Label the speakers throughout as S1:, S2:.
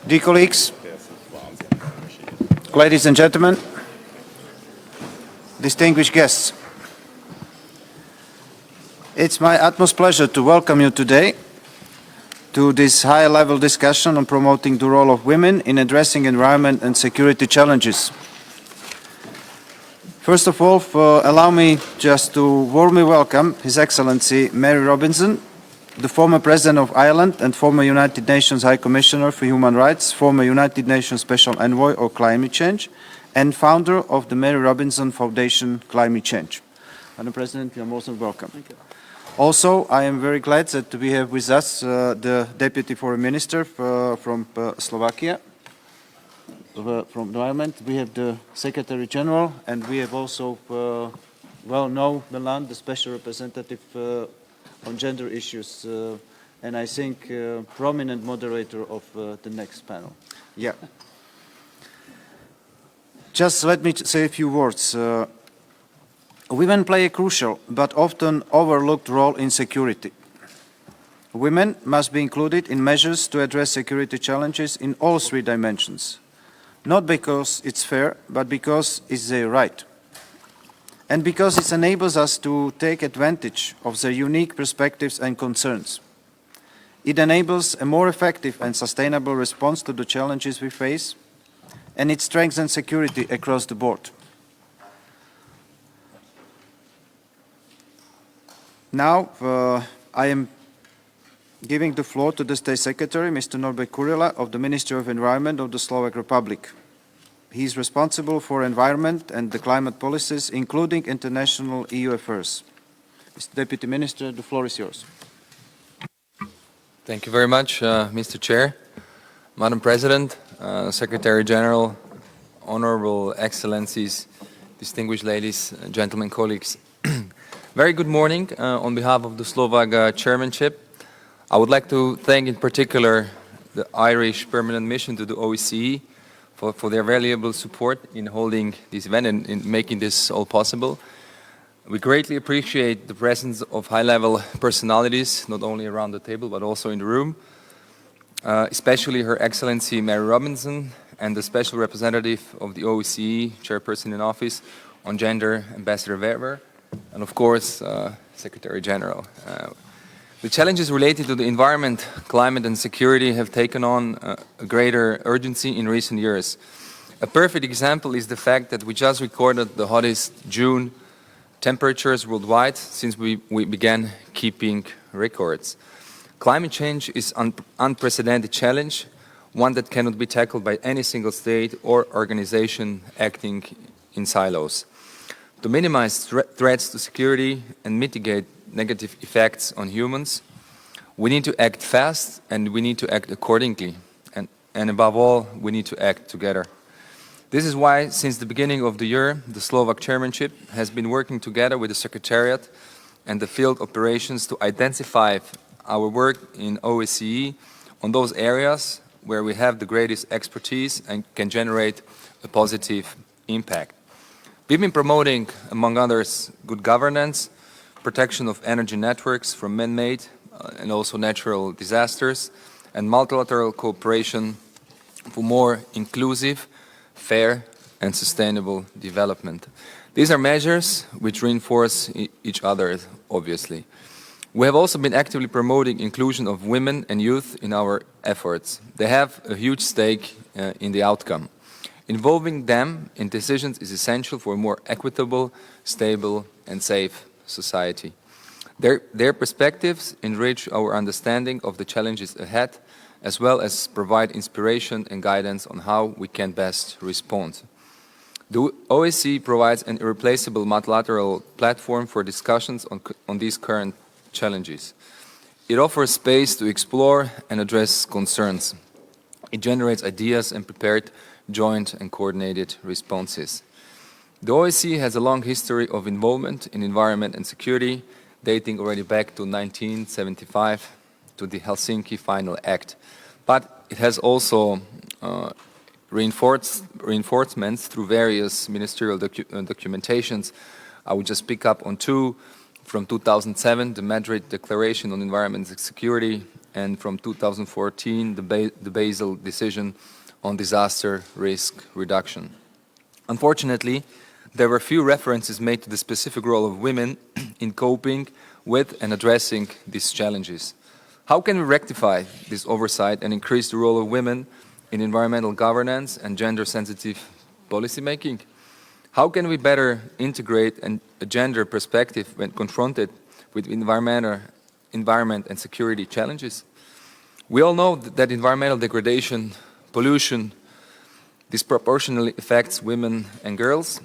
S1: Dear colleagues, ladies and gentlemen, distinguished guests, it's my utmost pleasure to welcome you today to this high-level discussion on promoting the role of women in addressing environment and security challenges. First of all, allow me just to warmly welcome His Excellency Mary Robinson, the former President of Ireland and former United Nations High Commissioner for Human Rights, former United Nations Special Envoy on Climate Change, and founder of the Mary Robinson Foundation Climate Change. Madam President, you are most welcome. Thank you. Also, I am very glad that we have with us the Deputy Foreign Minister from Slovakia, from Environment. We have the Secretary General, and we have also well-known Milan, the Special Representative on gender issues, and I think prominent moderator of the next panel. Yeah. Just let me say a few words. Women play a crucial but often overlooked role in security. Women must be included in measures to address security challenges in all three dimensions, not because it's fair, but because it's their right. And because it enables us to take advantage of their unique perspectives and concerns. It enables a more effective and sustainable response to the challenges we face, and it strengthens security across the board. Now, I am giving the floor to the State Secretary, Mr. Norbert Kurila of the Ministry of Environment of the Slovak Republic. He is responsible for environment and the climate policies, including international EU affairs. Mr. Deputy Minister, the floor is yours.
S2: Thank you very much, Mr. Chair, Madam President, Secretary General, Honorable Excellencies, distinguished ladies, gentlemen, colleagues. Very good morning. On behalf of the Slovak chairmanship, I would like to thank in particular the Irish Permanent Mission to the OSCE for their valuable support in holding this event and in making this all possible. We greatly appreciate the presence of high-level personalities, not only around the table, but also in the room, especially Her Excellency Mary Robinson and the Special Representative of the OSCE, Chairperson in Office on Gender, Ambassador Weber, and of course, Secretary General. The challenges related to the environment, climate and security have taken on a greater urgency in recent years. A perfect example is the fact that we just recorded the hottest June temperatures worldwide since we began keeping records. Climate change is an unprecedented challenge, one that cannot be tackled by any single state or organization acting in silos. To minimize threats to security and mitigate negative effects on humans, we need to act fast and we need to act accordingly. And above all, we need to act together. This is why, since the beginning of the year, the Slovak chairmanship has been working together with the Secretariat and the field operations to intensify our work in OSCE on those areas where we have the greatest expertise and can generate a positive impact. We've been promoting, among others, good governance, protection of energy networks from man-made and also natural disasters, and multilateral cooperation for more inclusive, fair and sustainable development. These are measures which reinforce each other, obviously. We have also been actively promoting inclusion of women and youth in our efforts. They have a huge stake in the outcome. Involving them in decisions is essential for a more equitable, stable and safe society. Their perspectives enrich our understanding of the challenges ahead, as well as provide inspiration and guidance on how we can best respond. The OSCE provides an irreplaceable multilateral platform for discussions on these current challenges. It offers space to explore and address concerns. It generates ideas and prepared joint and coordinated responses. The OSCE has a long history of involvement in environment and security, dating already back to 1975 to the Helsinki Final Act. But it has also reinforcements through various ministerial documentations. I would just pick up on two from 2007, the Madrid Declaration on Environment and Security, and from 2014, the Basel decision on disaster risk reduction. Unfortunately, there were few references made to the specific role of women in coping with and addressing these challenges. How can we rectify this oversight and increase the role of women in environmental governance and gender-sensitive policymaking? How can we better integrate a gender perspective when confronted with environment and security challenges? We all know that environmental degradation, pollution, disproportionately affects women and girls.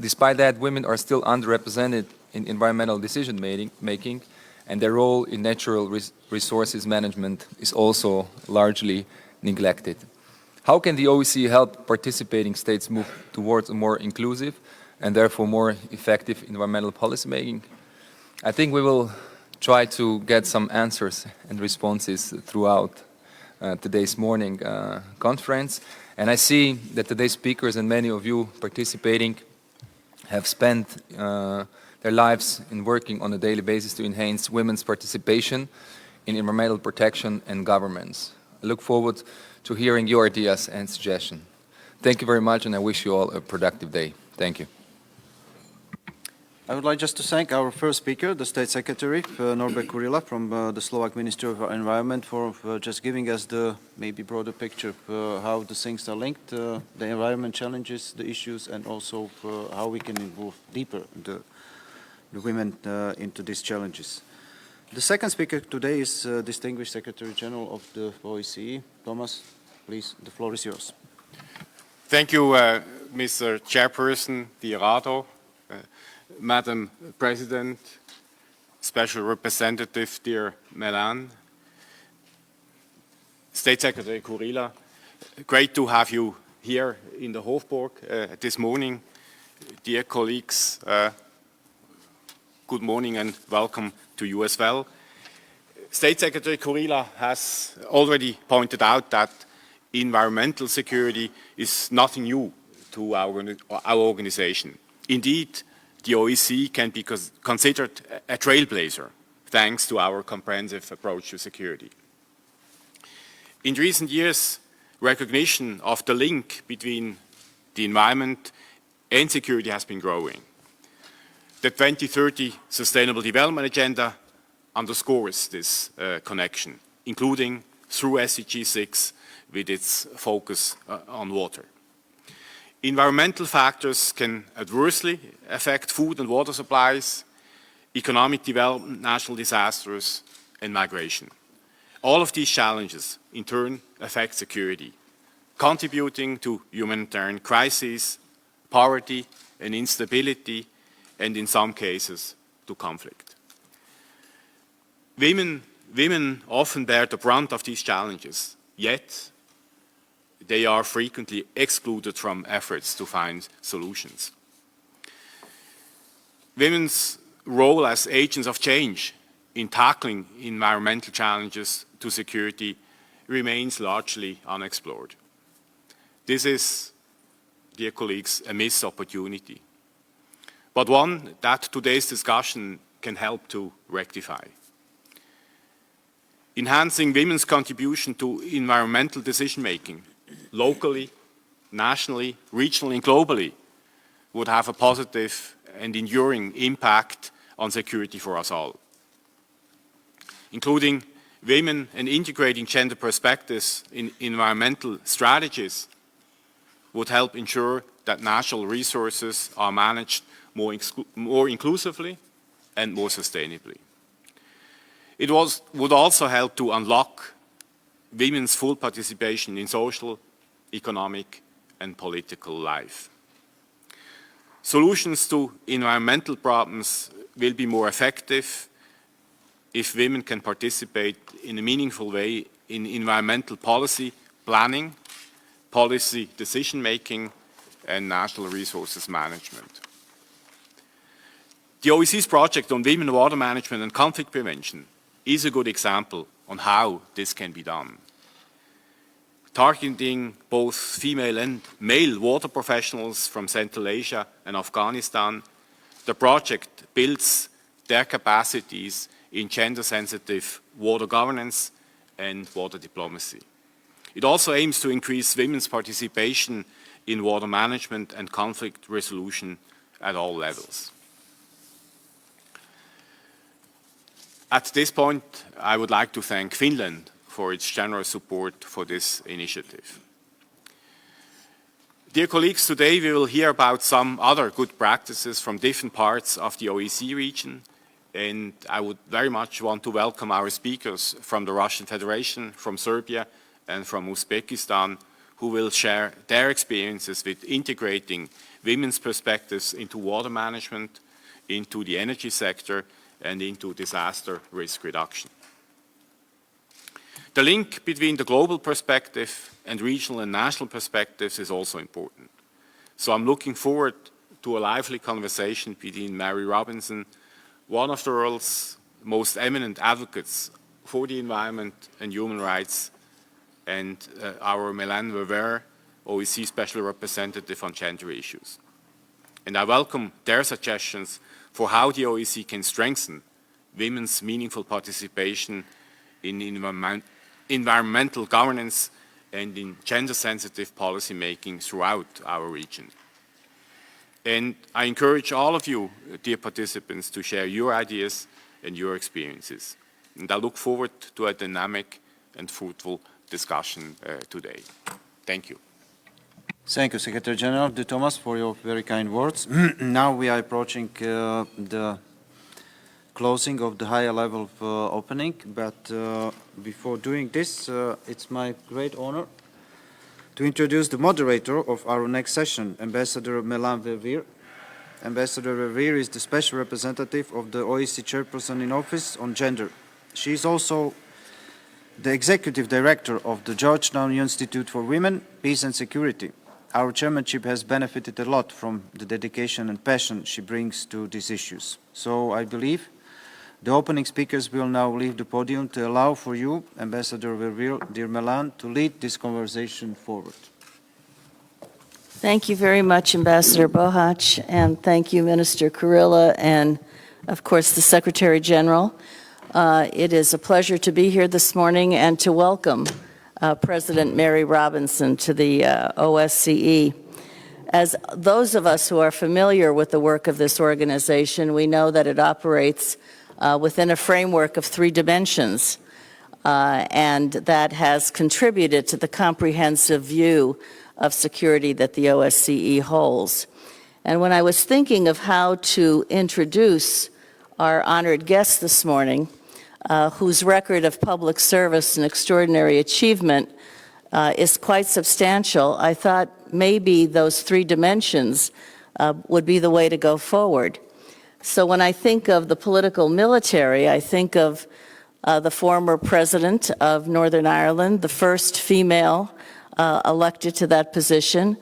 S2: Despite that, women are still underrepresented in environmental decision-making, and their role in natural resources management is also largely neglected. How can the OSCE help participating states move towards a more inclusive and therefore more effective environmental policymaking? I think we will try to get some answers and responses throughout today's morning conference. And I see that today's speakers and many of you participating have spent their lives in working on a daily basis to enhance women's participation in environmental protection and governance. I look forward to hearing your ideas and suggestions. Thank you very much, and I wish you all a productive day. Thank you.
S1: I would like just to thank our first speaker, the State Secretary, Norbert Kurila, from the Slovak Ministry of Environment, for just giving us the maybe broader picture of how the things are linked, the environment challenges, the issues, and also how we can involve deeper the women into these challenges. The second speaker today is Distinguished Secretary General of the OSCE. Thomas, please, the floor is yours.
S3: Thank you, Mr. Chairperson, dear Rado, Madam President, Special Representative, dear Melan, State Secretary Kurila. Great to have you here in the Hofburg this morning. Dear colleagues, good morning and welcome to you as well. State Secretary Kurila has already pointed out that environmental security is nothing new to our organization. Indeed, the OSCE can be considered a trailblazer thanks to our comprehensive approach to security. In recent years, recognition of the link between the environment and security has been growing. The 2030 Sustainable Development Agenda underscores this connection, including through SDG 6 with its focus on water. Environmental factors can adversely affect food and water supplies, economic development, natural disasters, and migration. All of these challenges, in turn, affect security, contributing to humanitarian crises, poverty, and instability, and in some cases, to conflict. Women often bear the brunt of these challenges, yet they are frequently excluded from efforts to find solutions. Women's role as agents of change in tackling environmental challenges to security remains largely unexplored. This is, dear colleagues, a missed opportunity, but one that today's discussion can help to rectify. Enhancing women's contribution to environmental decision-making, locally, nationally, regionally, and globally, would have a positive and enduring impact on security for us all. Including women and integrating gender perspectives in environmental strategies would help ensure that natural resources are managed more inclusively and more sustainably. It would also help to unlock women's full participation in social, economic, and political life. Solutions to environmental problems will be more effective if women can participate in a meaningful way in environmental policy planning, policy decision-making, and national resources management. The OSCE's project on women water management and conflict prevention is a good example on how this can be done. Targeting both female and male water professionals from Central Asia and Afghanistan, the project builds their capacities in gender-sensitive water governance and water diplomacy. It also aims to increase women's participation in water management and conflict resolution at all levels. At this point, I would like to thank Finland for its generous support for this initiative. Dear colleagues, today we will hear about some other good practices from different parts of the OSCE region, and I would very much want to welcome our speakers from the Russian Federation, from Serbia, and from Uzbekistan, who will share their experiences with integrating women's perspectives into water management, into the energy sector, and into disaster risk reduction. The link between the global perspective and regional and national perspectives is also important. So I'm looking forward to a lively conversation between Mary Robinson, one of the world's most eminent advocates for the environment and human rights, and our Mélanie Weber, OSCE Special Representative on Gender Issues. And I welcome their suggestions for how the OSCE can strengthen women's meaningful participation in environmental governance and in gender-sensitive policy making throughout our region. And I encourage all of you, dear participants, to share your ideas and your experiences. And I look forward to a dynamic and fruitful discussion today. Thank you.
S1: Thank you, Secretary General De Thomas, for your very kind words. Now we are approaching the closing of the higher level opening, but before doing this, it's my great honor to introduce the moderator of our next session, Ambassador Mélanie Weber. Ambassador Weber is the Special Representative of the OSCE Chairperson in Office on Gender. She is also the Executive Director of the Georgetown Institute for Women, Peace and Security. Our chairmanship has benefited a lot from the dedication and passion she brings to these issues. So I believe the opening speakers will now leave the podium to allow for you, Ambassador Weber, dear Mélanie, to lead this conversation forward.
S4: Thank you very much, Ambassador Bohach, and thank you, Minister Kurilla, and of course the Secretary General. It is a pleasure to be here this morning and to welcome President Mary Robinson to the OSCE. As those of us who are familiar with the work of this organization, we know that it operates within a framework of 3 dimensions, and that has contributed to the comprehensive view of security that the OSCE holds. And when I was thinking of how to introduce our honored guest this morning, whose record of public service and extraordinary achievement is quite substantial, I thought maybe those 3 dimensions would be the way to go forward. So when I think of the political military, I think of the former president of Northern Ireland, the first female elected to that position.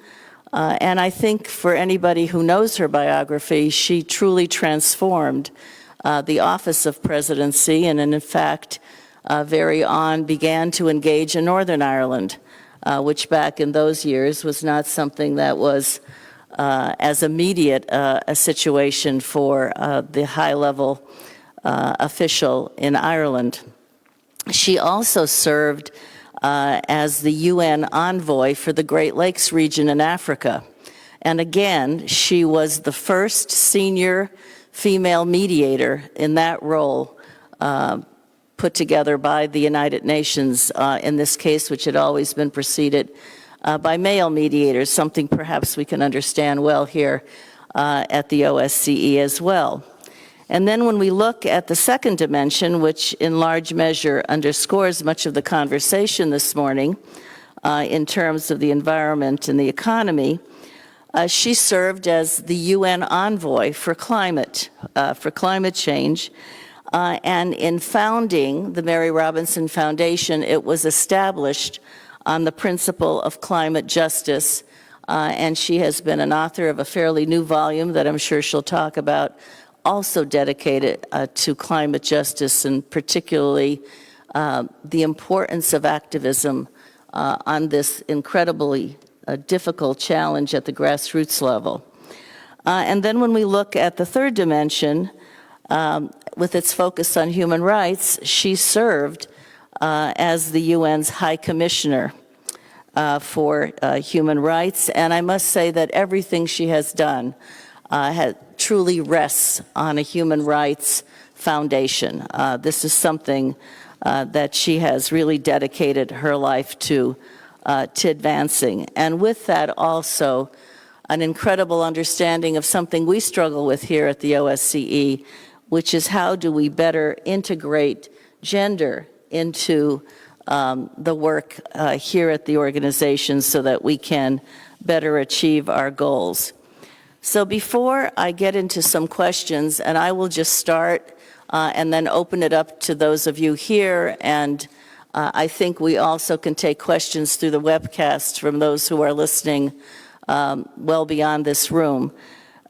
S4: And I think for anybody who knows her biography, she truly transformed the office of presidency, and in fact, very on began to engage in Northern Ireland, which back in those years was not something that was as immediate a situation for the high-level official in Ireland. She also served as the UN envoy for the Great Lakes region in Africa. And again, she was the first senior female mediator in that role put together by the United Nations in this case, which had always been preceded by male mediators, something perhaps we can understand well here at the OSCE as well. And then when we look at the second dimension, which in large measure underscores much of the conversation this morning in terms of the environment and the economy, she served as the UN envoy for climate change. And in founding the Mary Robinson Foundation, it was established on the principle of climate justice. And she has been an author of a fairly new volume that I'm sure she'll talk about, also dedicated to climate justice and particularly the importance of activism on this incredibly difficult challenge at the grassroots level. And then when we look at the third dimension, with its focus on human rights, she served as the UN's High Commissioner for Human Rights. And I must say that everything she has done truly rests on a human rights foundation. This is something that she has really dedicated her life to advancing. And with that also, an incredible understanding of something we struggle with here at the OSCE, which is how do we better integrate gender into the work here at the organization so that we can better achieve our goals. So before I get into some questions, and I will just start and then open it up to those of you here, and I think we also can take questions through the webcast from those who are listening well beyond this room.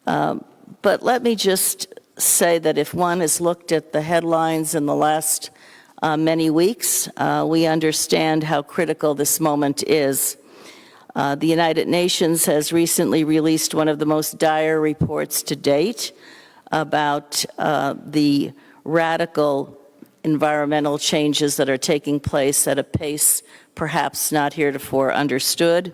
S4: But let me just say that if one has looked at the headlines in the last many weeks, we understand how critical this moment is. The United Nations has recently released one of the most dire reports to date about the radical environmental changes that are taking place at a pace perhaps not heretofore understood.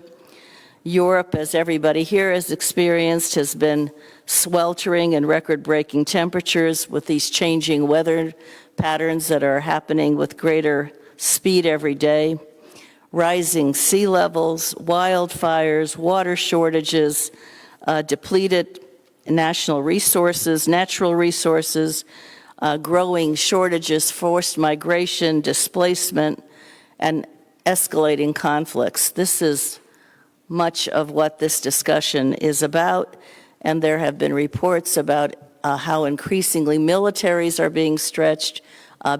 S4: Europe, as everybody here has experienced, has been sweltering in record-breaking temperatures with these changing weather patterns that are happening with greater speed every day. Rising sea levels, wildfires, water shortages, depleted natural resources, growing shortages, forced migration, displacement, and escalating conflicts. This is much of what this discussion is about, and there have been reports about how increasingly militaries are being stretched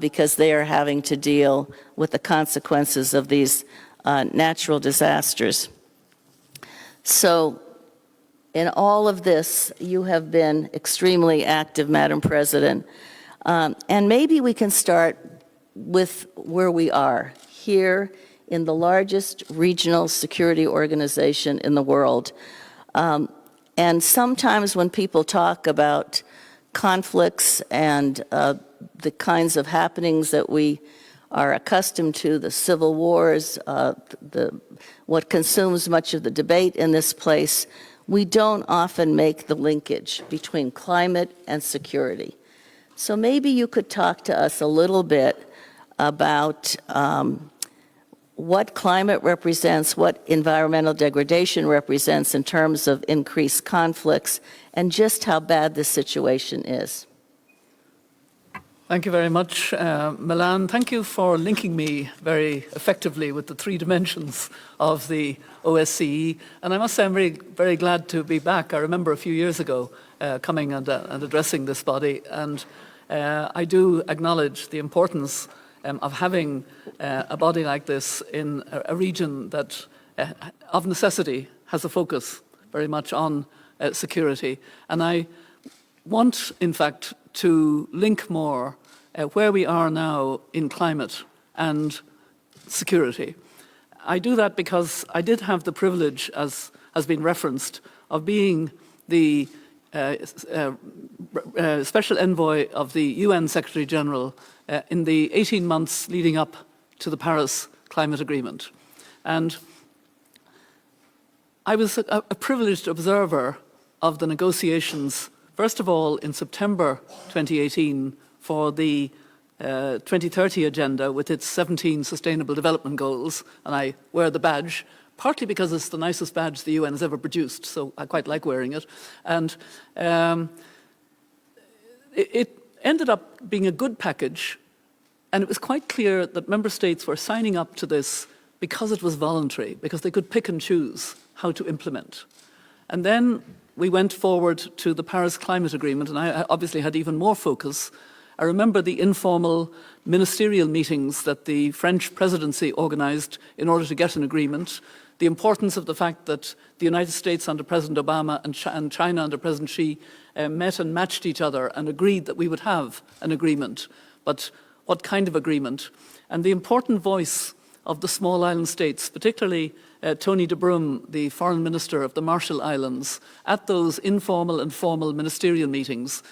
S4: because they are having to deal with the consequences of these natural disasters. So in all of this, you have been extremely active, Madam President. And maybe we can start with where we are, here in the largest regional security organization in the world. And sometimes when people talk about conflicts and the kinds of happenings that we are accustomed to, the civil wars, what consumes much of the debate in this place, we don't often make the linkage between climate and security. So maybe you could talk to us a little bit about what climate represents, what environmental degradation represents in terms of increased conflicts, and just how bad this situation is.
S5: Thank you very much, Milan. Thank you for linking me very effectively with the three dimensions of the OSCE. And I must say I'm very glad to be back. I remember a few years ago coming and addressing this body, and I do acknowledge the importance of having a body like this in a region that, of necessity, has a focus very much on security. And I want, in fact, to link more where we are now in climate and security. I do that because I did have the privilege, as has been referenced, of being the Special Envoy of the UN Secretary General in the 18 months leading up to the Paris Climate Agreement. And I was a privileged observer of the negotiations, first of all in September 2018 for the 2030 agenda with its 17 Sustainable Development Goals, and I wear the badge, partly because it's the nicest badge the UN has ever produced, so I quite like wearing it. And it ended up being a good package, and it was quite clear that member states were signing up to this because it was voluntary, because they could pick and choose how to implement. And then we went forward to the Paris Climate Agreement, and I obviously had even more focus. I remember the informal ministerial meetings that the French presidency organized in order to get an agreement, the importance of the fact that the United States under President Obama and China under President Xi met and matched each other and agreed that we would have an agreement. But what kind of agreement? And the important voice of the small island states, particularly Tony de Brum, the foreign minister of the Marshall Islands, at those informal and formal ministerial meetings,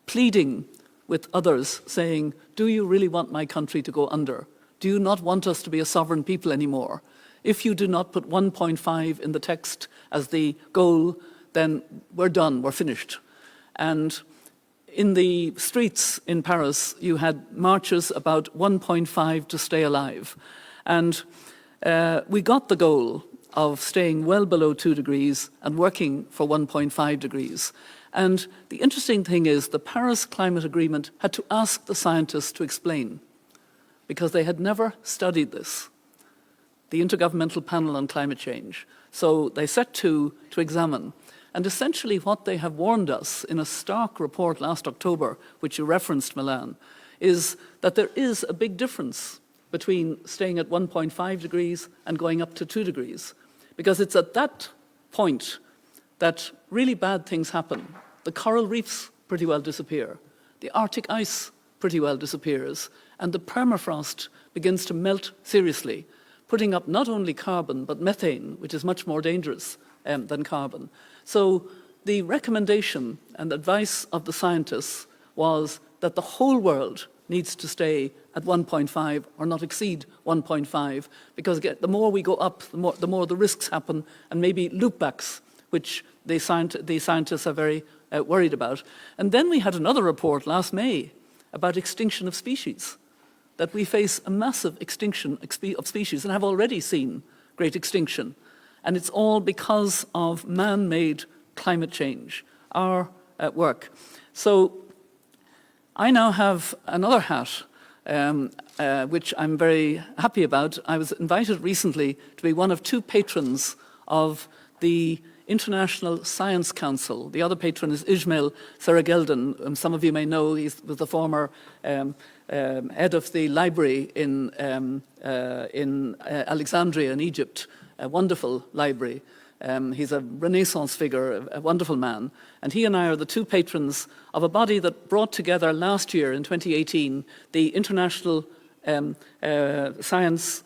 S5: pleading with others, saying, do you really want my country to go under? Do you not want us to be a sovereign people anymore? If you do not put 1.5 in the text as the goal, then we're done, we're finished. And in the streets in Paris, you had marches about 1.5 to stay alive. And we got the goal of staying well below 2 degrees and working for 1.5 degrees. And the interesting thing is the Paris Climate Agreement had to ask the scientists to explain, because they had never studied this, the Intergovernmental Panel on Climate Change. So they set to examine. And essentially what they have warned us in a stark report last October, which you referenced, Milan, is that there is a big difference between staying at 1.5 degrees and going up to 2 degrees. Because it's at that point that really bad things happen. The coral reefs pretty well disappear. The Arctic ice pretty well disappears. And the permafrost begins to melt seriously, putting up not only carbon, but methane, which is much more dangerous than carbon. So the recommendation and advice of the scientists was that the whole world needs to stay at 1.5 or not exceed 1.5, because again, the more we go up, the more the risks happen, and maybe loopbacks, which the scientists are very worried about. And then we had another report last May about extinction of species, that we face a massive extinction of species and have already seen great extinction. And it's all because of man-made climate change, our work. So I now have another hat, which I'm very happy about. I was invited recently to be one of 2 patrons of the International Science Council. The other patron is Ismail Serageldin. Some of you may know he was the former head of the library in Alexandria in Egypt, a wonderful library. He's a Renaissance figure, a wonderful man. And he and I are the 2 patrons of a body that brought together last year in 2018 the International Science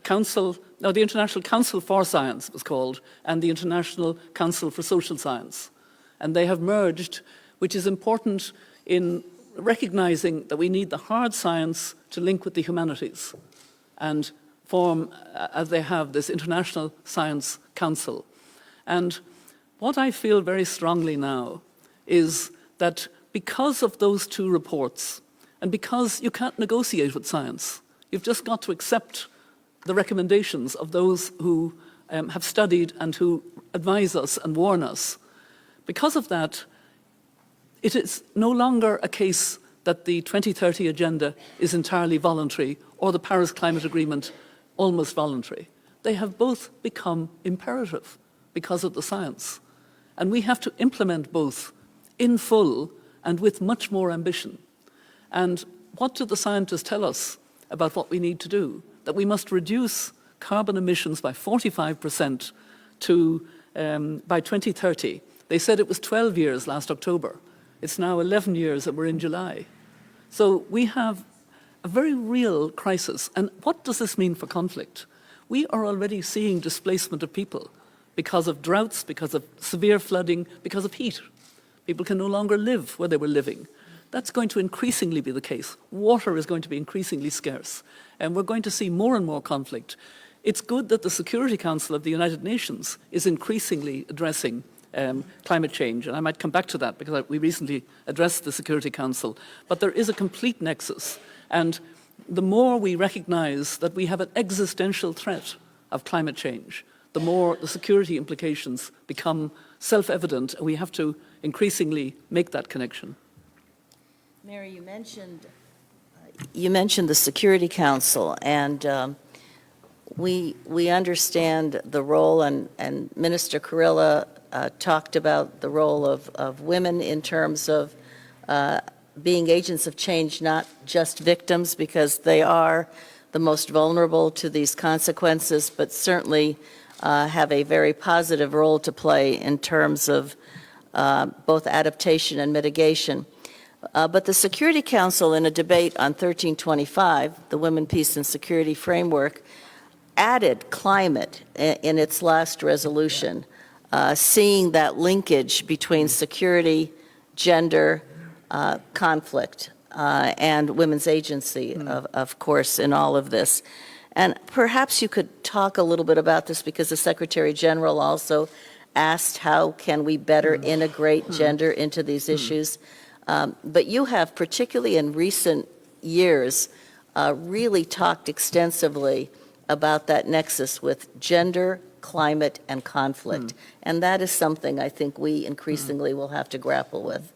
S5: Council, no, the International Council for Science was called, and the International Council for Social Science. And they have merged, which is important in recognizing that we need the hard science to link with the humanities and form, as they have, this International Science Council. And what I feel very strongly now is that because of those 2 reports, and because you can't negotiate with science, you've just got to accept the recommendations of those who have studied and who advise us and warn us. Because of that, it is no longer a case that the 2030 agenda is entirely voluntary or the Paris Climate Agreement almost voluntary. They have both become imperative because of the science. And we have to implement both in full and with much more ambition. And what do the scientists tell us about what we need to do? That we must reduce carbon emissions by 45% by 2030. They said it was 12 years last October. It's now 11 years and we're in July. So we have a very real crisis. And what does this mean for conflict? We are already seeing displacement of people because of droughts, because of severe flooding, because of heat. People can no longer live where they were living. That's going to increasingly be the case. Water is going to be increasingly scarce, and we're going to see more and more conflict. It's good that the Security Council of the United Nations is increasingly addressing climate change, and I might come back to that because we recently addressed the Security Council. But there is a complete nexus, and the more we recognize that we have an existential threat of climate change, the more the security implications become self-evident, and we have to increasingly make that connection.
S4: Mary, you mentioned the Security Council, and we understand the role, and Minister Kurilla talked about the role of women in terms of being agents of change, not just victims, because they are the most vulnerable to these consequences, but certainly have a very positive role to play in terms of both adaptation and mitigation. But the Security Council, in a debate on 1325, the Women, Peace, and Security Framework, added climate in its last resolution, seeing that linkage between security, gender, conflict. and women's agency, of course, in all of this. And perhaps you could talk a little bit about this, because the Secretary General also asked how can we better integrate gender into these issues. But you have, particularly in recent years, really talked extensively about that nexus with gender, climate, and conflict. And that is something I think we increasingly will have to grapple with.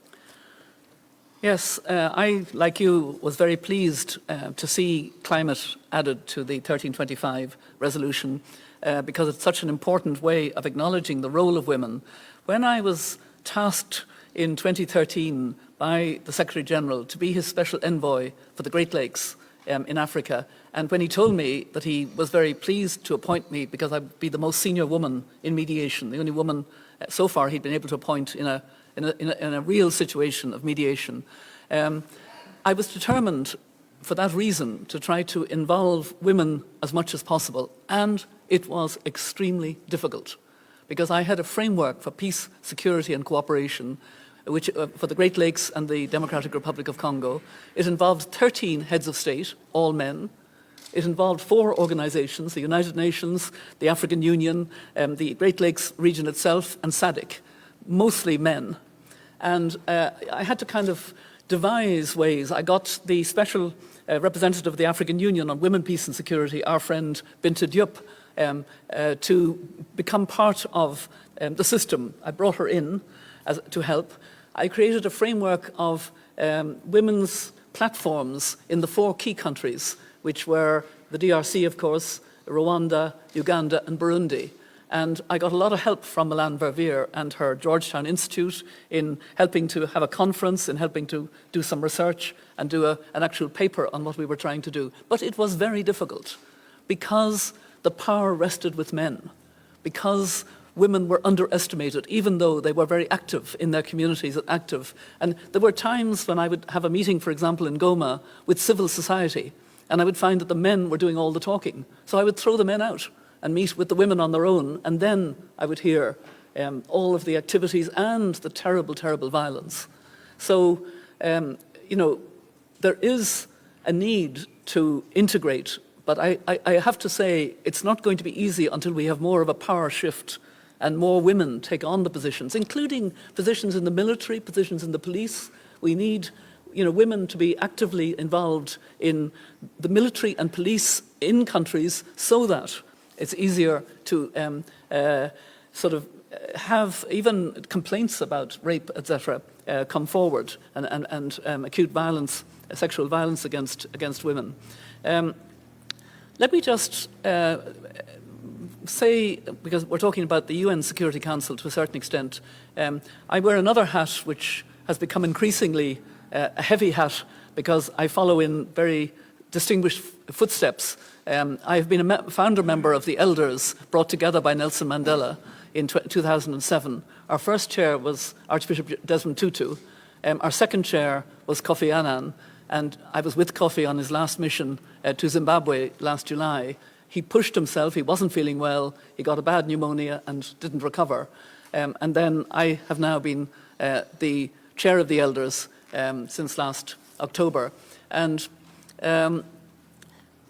S5: Yes, I, like you, was very pleased to see climate added to the 1325 resolution because it's such an important way of acknowledging the role of women. When I was tasked in 2013 by the Secretary General to be his special envoy for the Great Lakes in Africa, and when he told me that he was very pleased to appoint me because I'd be the most senior woman in mediation, the only woman so far he'd been able to appoint in a real situation of mediation, I was determined for that reason to try to involve women as much as possible, and it was extremely difficult because I had a framework for peace, security and cooperation which, for the Great Lakes and the Democratic Republic of Congo. It involved 13 heads of state, all men. It involved 4 organizations, the United Nations, the African Union, the Great Lakes region itself, and SADC, mostly men. And I had to kind of devise ways. I got the special representative of the African Union on Women, Peace and Security, our friend Binta Diop, to become part of the system. I brought her in to help. I created a framework of women's platforms in the 4 key countries, which were the DRC, of course, Rwanda, Uganda, and Burundi. And I got a lot of help from Milan Verveer and her Georgetown Institute in helping to have a conference, in helping to do some research and do an actual paper on what we were trying to do. But it was very difficult because the power rested with men, because women were underestimated, even though they were very active in their communities and active. And there were times when I would have a meeting, for example, in Goma with civil society, and I would find that the men were doing all the talking. So I would throw the men out and meet with the women on their own, and then I would hear all of the activities and the terrible, terrible violence. So, you know, there is a need to integrate, but I have to say it's not going to be easy until we have more of a power shift and more women take on the positions, including positions in the military, positions in the police. We need, you know, women to be actively involved in the military and police in countries so that it's easier to sort of have even complaints about rape, etc., come forward and acute violence, sexual violence against women. Let me just say, because we're talking about the UN Security Council to a certain extent, I wear another hat which has become increasingly a heavy hat because I follow in very distinguished footsteps. I've been a founder member of the Elders brought together by Nelson Mandela in 2007. Our first chair was Archbishop Desmond Tutu. Our second chair was Kofi Annan, and I was with Kofi on his last mission to Zimbabwe last July. He pushed himself, he wasn't feeling well, he got a bad pneumonia and didn't recover. And then I have now been the chair of the Elders since last October. And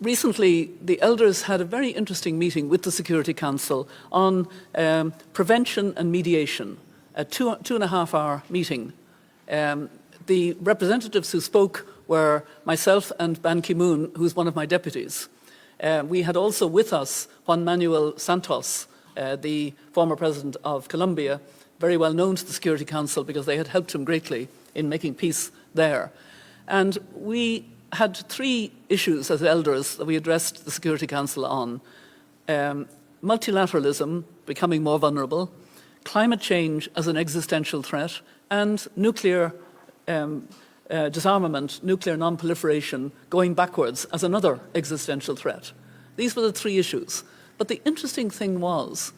S5: recently, the Elders had a very interesting meeting with the Security Council on prevention and mediation, a 2.5-hour meeting. The representatives who spoke were myself and Ban Ki-moon, who's one of my deputies. We had also with us Juan Manuel Santos, the former president of Colombia, very well known to the Security Council because they had helped him greatly in making peace there. And we had 3 issues as elders that we addressed the Security Council on. Multilateralism becoming more vulnerable, climate change as an existential threat, and nuclear disarmament, nuclear non-proliferation going backwards as another existential threat. These were the 3 issues. But the interesting thing was,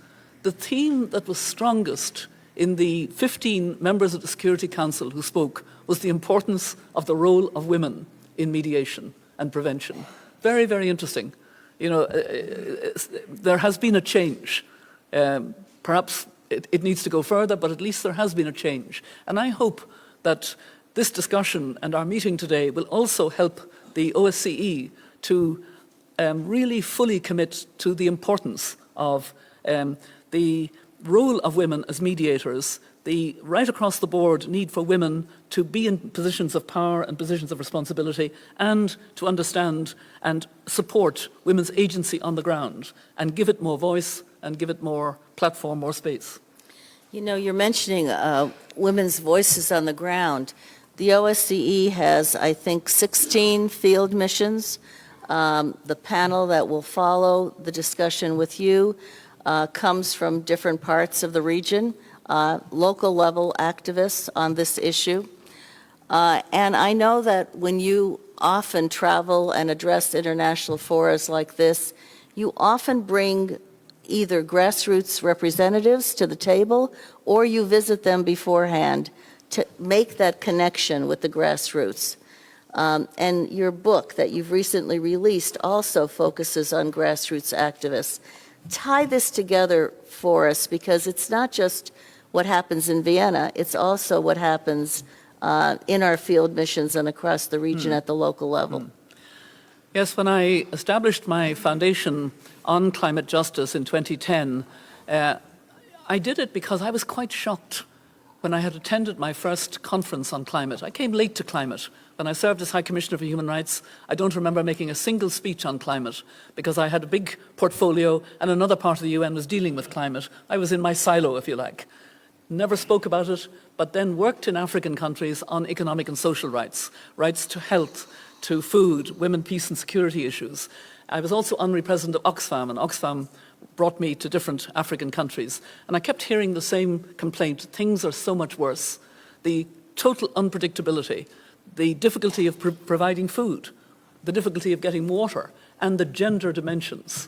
S5: the theme that was strongest in the 15 members of the Security Council who spoke was the importance of the role of women in mediation and prevention. Very, very interesting. You know, there has been a change. Perhaps it needs to go further, but at least there has been a change. And I hope that this discussion and our meeting today will also help the OSCE to really fully commit to the importance of the role of women as mediators, the right across the board need for women to be in positions of power and positions of responsibility, and to understand and support women's agency on the ground and give it more voice and give it more platform, more space.
S4: You know, you're mentioning women's voices on the ground. The OSCE has, I think, 16 field missions. The panel that will follow the discussion with you comes from different parts of the region, local level activists on this issue. And I know that when you often travel and address international forums like this, you often bring either grassroots representatives to the table or you visit them beforehand to make that connection with the grassroots. And your book that you've recently released also focuses on grassroots activists. Tie this together for us, because it's not just what happens in Vienna, it's also what happens in our field missions and across the region at the local level.
S5: Yes, when I established my foundation on climate justice in 2010, I did it because I was quite shocked when I had attended my first conference on climate. I came late to climate. When I served as High Commissioner for Human Rights, I don't remember making a single speech on climate because I had a big portfolio and another part of the UN was dealing with climate. I was in my silo, if you like. Never spoke about it, but then worked in African countries on economic and social rights, rights to health, to food, women, peace and security issues. I was also honorary president of Oxfam, and Oxfam brought me to different African countries. And I kept hearing the same complaint: things are so much worse. The total unpredictability, the difficulty of providing food, the difficulty of getting water, and the gender dimensions.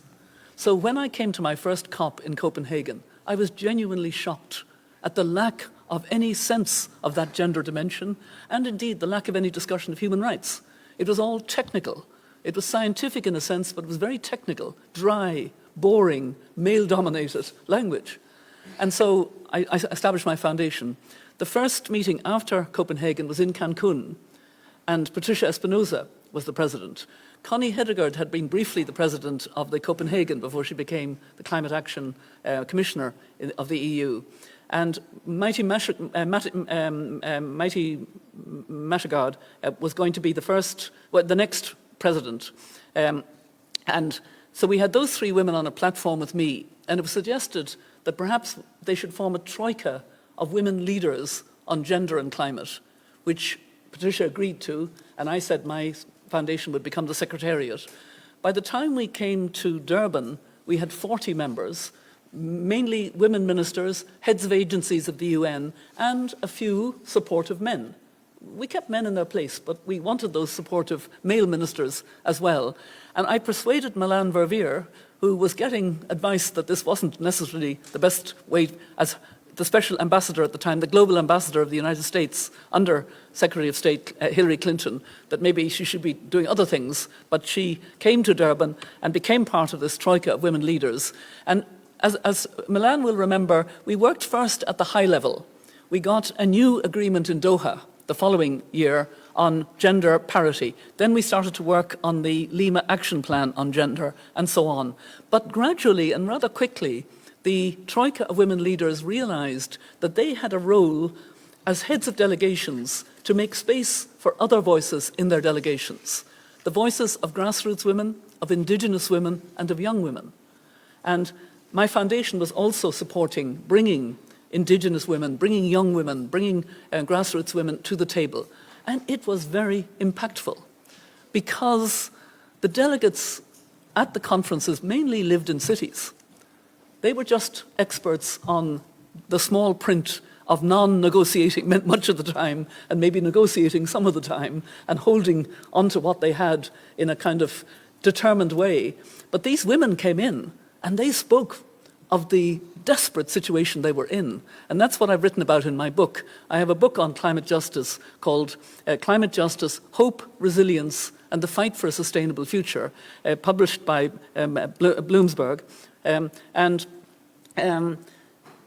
S5: So when I came to my first COP in Copenhagen, I was genuinely shocked at the lack of any sense of that gender dimension, and indeed the lack of any discussion of human rights. It was all technical. It was scientific in a sense, but it was very technical, dry, boring, male-dominated language. And so I established my foundation. The first meeting after Copenhagen was in Cancun, and Patricia Espinosa was the president. Connie Hedegaard had been briefly the president of the Copenhagen before she became the Climate Action Commissioner of the EU. And Mighty Mashagard was going to be the next president. And so we had those three women on a platform with me, and it was suggested that perhaps they should form a troika of women leaders on gender and climate, which Patricia agreed to, and I said my foundation would become the secretariat. By the time we came to Durban, we had 40 members, mainly women ministers, heads of agencies of the UN, and a few supportive men. We kept men in their place, but we wanted those supportive male ministers as well. And I persuaded Milan Verveer, who was getting advice that this wasn't necessarily the best way, as the special ambassador at the time, the global ambassador of the United States under Secretary of State Hillary Clinton, that maybe she should be doing other things. But she came to Durban and became part of this troika of women leaders. And as Milan will remember, we worked first at the high level. We got a new agreement in Doha the following year on gender parity. Then we started to work on the Lima Action Plan on gender, and so on. But gradually and rather quickly, the troika of women leaders realized that they had a role as heads of delegations to make space for other voices in their delegations. The voices of grassroots women, of indigenous women, and of young women. And my foundation was also supporting bringing indigenous women, bringing young women, bringing grassroots women to the table. And it was very impactful because the delegates at the conferences mainly lived in cities. They were just experts on the small print of non-negotiating much of the time, and maybe negotiating some of the time, and holding onto what they had in a kind of determined way. But these women came in, and they spoke of the desperate situation they were in. And that's what I've written about in my book. I have a book on climate justice called Climate Justice, Hope, Resilience, and the Fight for a Sustainable Future, published by Bloomsburg.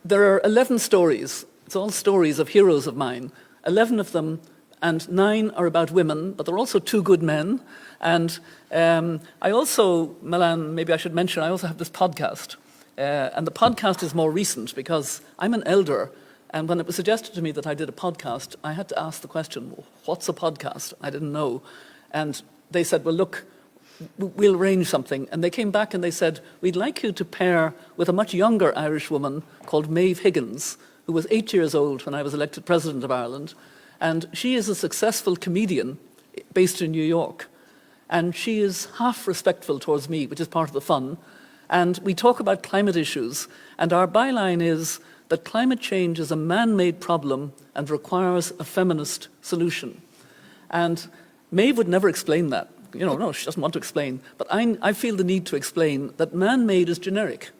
S5: There are 11 stories. It's all stories of heroes of mine. 11 of them and 9 are about women, but there are also 2 good men. And I also, Milan, maybe I should mention, I also have this podcast. And the podcast is more recent because I'm an elder, and when it was suggested to me that I did a podcast, I had to ask the question, well, what's a podcast? I didn't know. And they said, well, look, we'll arrange something. And they came back and they said, we'd like you to pair with a much younger Irish woman called Maeve Higgins, who was 8 years old when I was elected President of Ireland. And she is a successful comedian based in New York. And she is half respectful towards me, which is part of the fun. And we talk about climate issues. And our byline is that climate change is a man-made problem and requires a feminist solution. And Maeve would never explain that. You know, no, she doesn't want to explain. But I feel the need to explain that man-made is generic.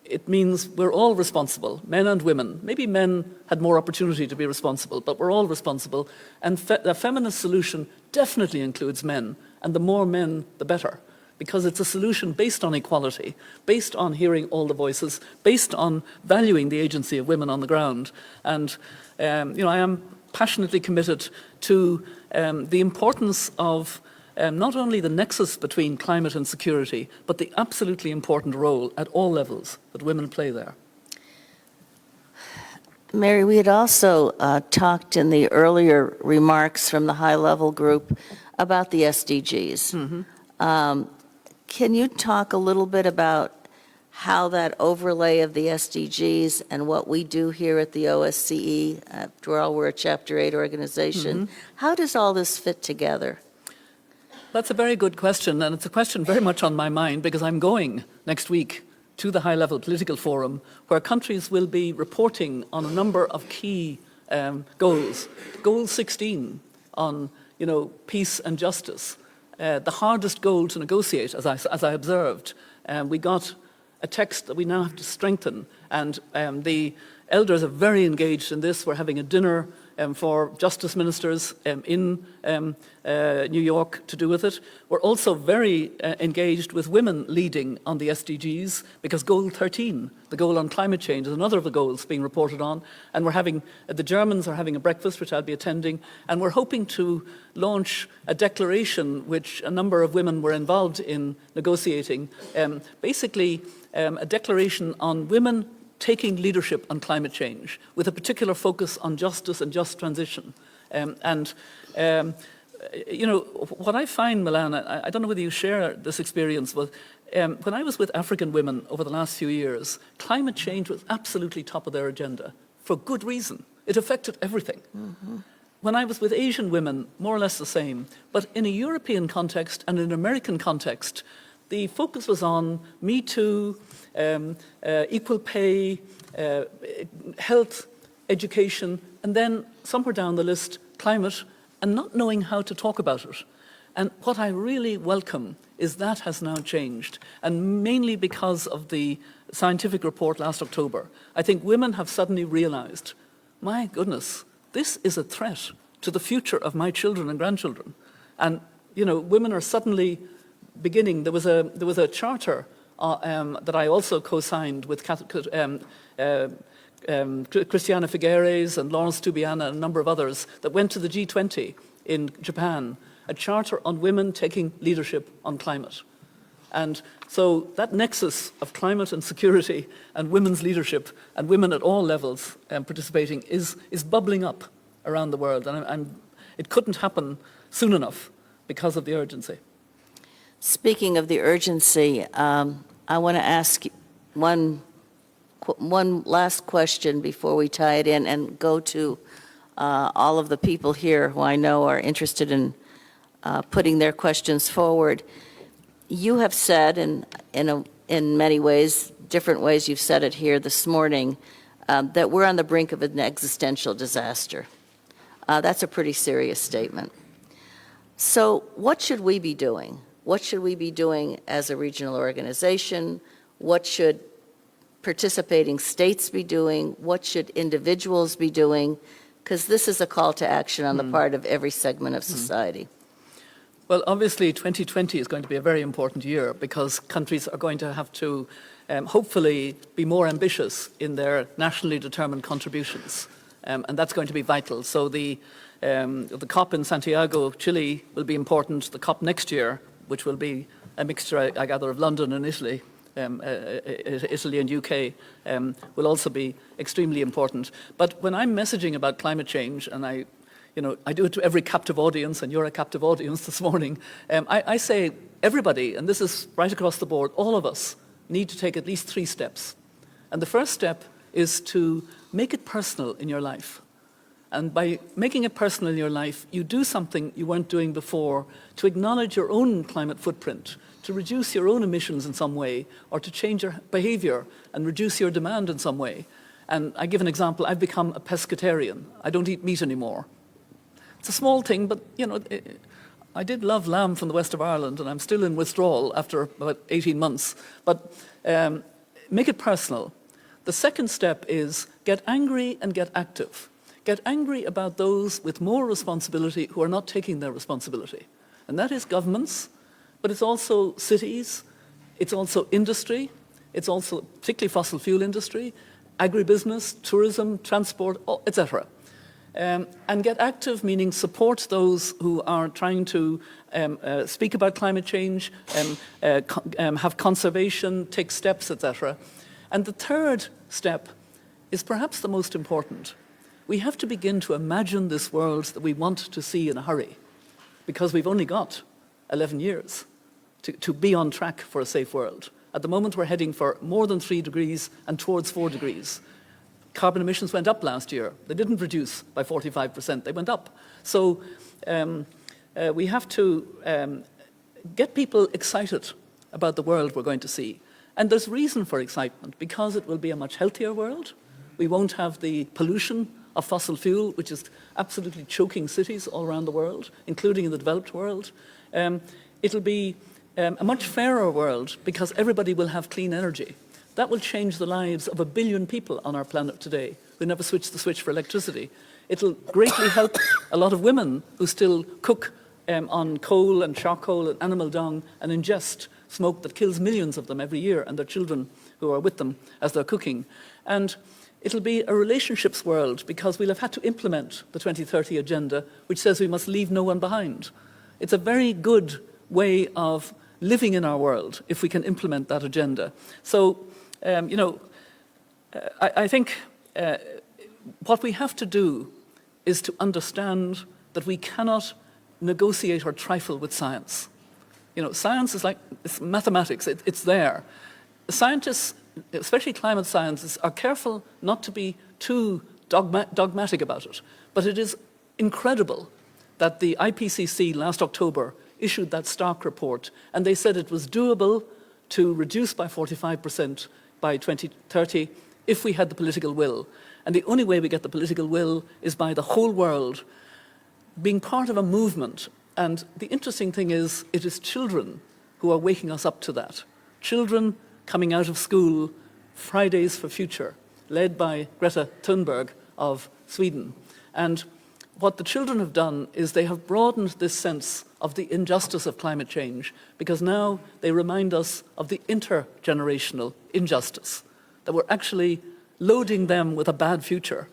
S5: It means we're all responsible, men and women. Maybe men had more opportunity to be responsible, but we're all responsible. And the feminist solution definitely includes men, and the more men, the better, because it's a solution based on equality, based on hearing all the voices, based on valuing the agency of women on the ground. And I am passionately committed to the importance of not only the nexus between climate and security, but the absolutely important role at all levels that women play there.
S4: Mary, we had also talked in the earlier remarks from the high-level group about the SDGs. Can you talk a little bit about how that overlay of the SDGs and what we do here at the OSCE, after all, we're a Chapter 8 organization, how does all this fit together?
S5: That's a very good question, and it's a question very much on my mind because I'm going next week to the high-level political forum where countries will be reporting on a number of key goals. Goal 16 on, peace and justice, the hardest goal to negotiate, as I observed. We got a text that we now have to strengthen, and the elders are very engaged in this. We're having a dinner for justice ministers in New York to do with it. We're also very engaged with women leading on the SDGs because Goal 13, the goal on climate change, is another of the goals being reported on. And the Germans are having a breakfast, which I'll be attending, and we're hoping to launch a declaration which a number of women were involved in negotiating, basically a declaration on women taking leadership on climate change, with a particular focus on justice and just transition. What I find, Milan, I don't know whether you share this experience, but when I was with African women over the last few years, climate change was absolutely top of their agenda, for good reason. It affected everything. When I was with Asian women, more or less the same, but in a European context and an American context, the focus was on Me Too, equal pay, health, education, and then somewhere down the list, climate, and not knowing how to talk about it. And what I really welcome is that has now changed, and mainly because of the scientific report last October. I think women have suddenly realized, my goodness, this is a threat to the future of my children and grandchildren. And, women are suddenly beginning. There was a charter that I also co-signed with Christiana Figueres and Lawrence Tubiana and a number of others that went to the G20 in Japan, a charter on women taking leadership on climate. And so that nexus of climate and security and women's leadership and women at all levels participating is bubbling up around the world. And it couldn't happen soon enough because of the urgency.
S4: Speaking of the urgency, I want to ask one last question before we tie it in and go to all of the people here who I know are interested in putting their questions forward. You have said, in many ways, different ways you've said it here this morning, that we're on the brink of an existential disaster. That's a pretty serious statement. So what should we be doing? What should we be doing as a regional organization? What should participating states be doing? What should individuals be doing? Because this is a call to action on the part of every segment of society.
S5: Well, obviously, 2020 is going to be a very important year because countries are going to have to hopefully be more ambitious in their nationally determined contributions. and that's going to be vital. So the COP in Santiago, Chile, will be important. The COP next year, which will be a mixture, I gather, of London and Italy, Italy and UK, will also be extremely important. But when I'm messaging about climate change, and I do it to every captive audience, and you're a captive audience this morning, I say everybody, and this is right across the board, all of us need to take at least 3 steps. And the first step is to make it personal in your life. And by making it personal in your life, you do something you weren't doing before to acknowledge your own climate footprint, to reduce your own emissions in some way, or to change your behavior and reduce your demand in some way. And I give an example. I've become a pescatarian. I don't eat meat anymore. It's a small thing, but, I did love lamb from the west of Ireland, and I'm still in withdrawal after about 18 months. But make it personal. The second step is get angry and get active. Get angry about those with more responsibility who are not taking their responsibility. And that is governments, but it's also cities, it's also industry, it's also particularly fossil fuel industry, agribusiness, tourism, transport, etc. And get active, meaning support those who are trying to speak about climate change, have conservation, take steps, etc. And the third step is perhaps the most important. We have to begin to imagine this world that we want to see in a hurry, because we've only got 11 years to be on track for a safe world. At the moment, we're heading for more than 3 degrees and towards 4 degrees. Carbon emissions went up last year. They didn't reduce by 45%, they went up. So we have to get people excited about the world we're going to see. And there's reason for excitement, because it will be a much healthier world. We won't have the pollution of fossil fuel, which is absolutely choking cities all around the world, including in the developed world. It'll be a much fairer world, because everybody will have clean energy. That will change the lives of 1 billion people on our planet today who never switched the switch for electricity. It'll greatly help a lot of women who still cook on coal and charcoal and animal dung and ingest smoke that kills millions of them every year, and their children who are with them as they're cooking. And it'll be a relationships world, because we'll have had to implement the 2030 agenda, which says we must leave no one behind. It's a very good way of living in our world if we can implement that agenda. So, I think what we have to do is to understand that we cannot negotiate or trifle with science. Science is like it's mathematics, it's there. Scientists, especially climate scientists, are careful not to be too dogmatic about it. But it is incredible that the IPCC last October issued that stark report, and they said it was doable to reduce by 45% by 2030 if we had the political will. And the only way we get the political will is by the whole world being part of a movement. And the interesting thing is, it is children who are waking us up to that. Children coming out of school, Fridays for Future, led by Greta Thunberg of Sweden. And what the children have done is they have broadened this sense of the injustice of climate change, because now they remind us of the intergenerational injustice, that we're actually loading them with a bad future.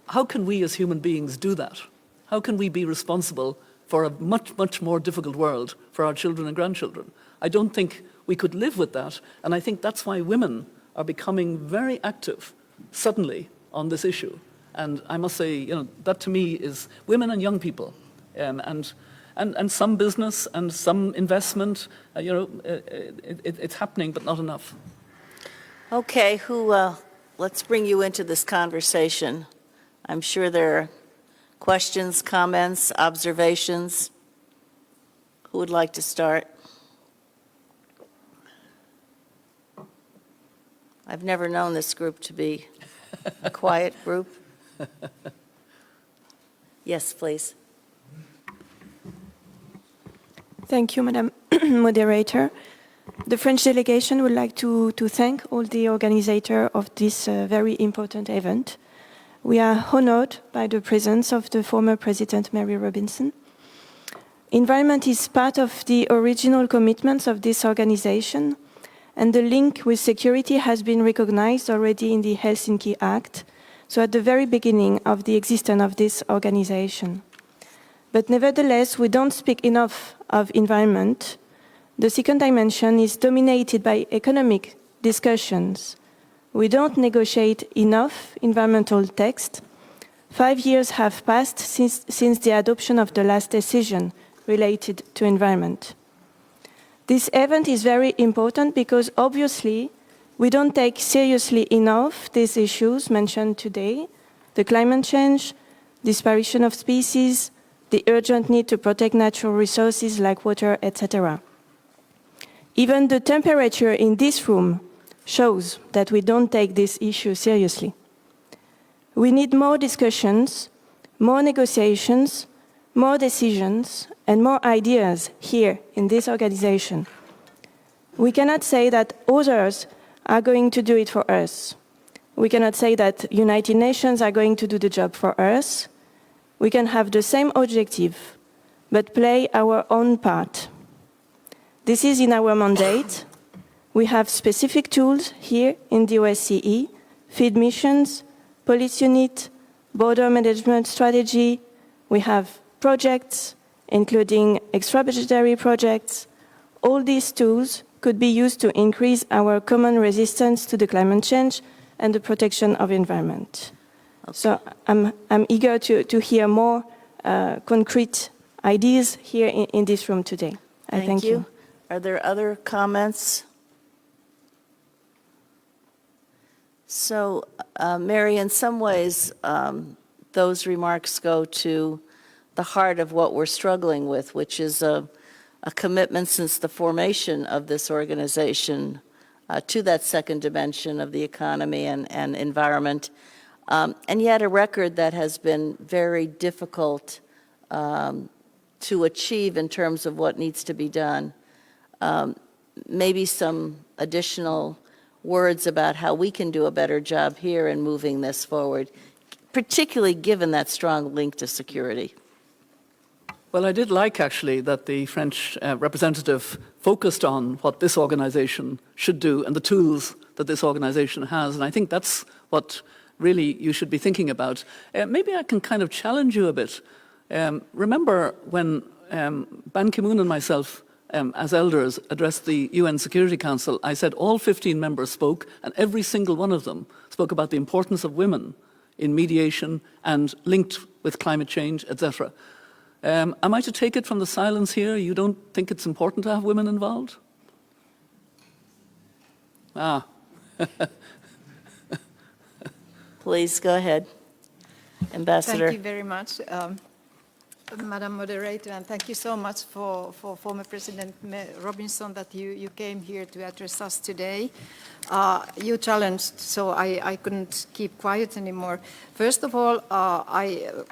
S5: How can we as human beings do that? How can we be responsible for a much, much more difficult world for our children and grandchildren? I don't think we could live with that, and I think that's why women are becoming very active suddenly on this issue. And I must say, that to me is women and young people, and some business and some investment. It's happening, but not enough.
S4: Okay, let's bring you into this conversation. I'm sure there are questions, comments, observations. Who would like to start? I've never known this group to be a quiet group. Yes, please.
S6: Thank you, Madam Moderator. The French delegation would like to thank all the organizers of this very important event. We are honored by the presence of the former President Mary Robinson. Environment is part of the original commitments of this organization, and the link with security has been recognized already in the Helsinki Act, so at the very beginning of the existence of this organization. But nevertheless, we don't speak enough of environment. The second dimension is dominated by economic discussions. We don't negotiate enough environmental text. 5 years have passed since the adoption of the last decision related to environment. This event is very important because obviously we don't take seriously enough these issues mentioned today, the climate change, disparition of species, the urgent need to protect natural resources like water, etc. Even the temperature in this room shows that we don't take this issue seriously. We need more discussions, more negotiations, more decisions, and more ideas here in this organization. We cannot say that others are going to do it for us. We cannot say that United Nations are going to do the job for us. We can have the same objective, but play our own part. This is in our mandate. We have specific tools here in the OSCE, field missions, police unit, border management strategy. We have projects, including extra-budgetary projects. All these tools could be used to increase our common resistance to the climate change and the protection of environment. Okay. So I'm eager to hear more concrete ideas here in this room today. Thank you.
S4: Are there other comments? So, Mary, in some ways, those remarks go to the heart of what we're struggling with, which is a commitment since the formation of this organization to that second dimension of the economy and environment, and yet a record that has been very difficult to achieve in terms of what needs to be done. Maybe some additional words about how we can do a better job here in moving this forward, particularly given that strong link to security.
S5: Well, I did like, actually, that the French representative focused on what this organization should do and the tools that this organization has, and I think that's what really you should be thinking about. Maybe I can kind of challenge you a bit. Remember when Ban Ki-moon and myself, as elders, addressed the UN Security Council, I said all 15 members spoke, and every single one of them spoke about the importance of women in mediation and linked with climate change, etc. Am I to take it from the silence here, you don't think it's important to have women involved? Ah.
S4: Please, go ahead. Ambassador.
S7: Thank you very much, Madam Moderator, and thank you so much for former President Robinson that you came here to address us today. You challenged, so I couldn't keep quiet anymore. First of all,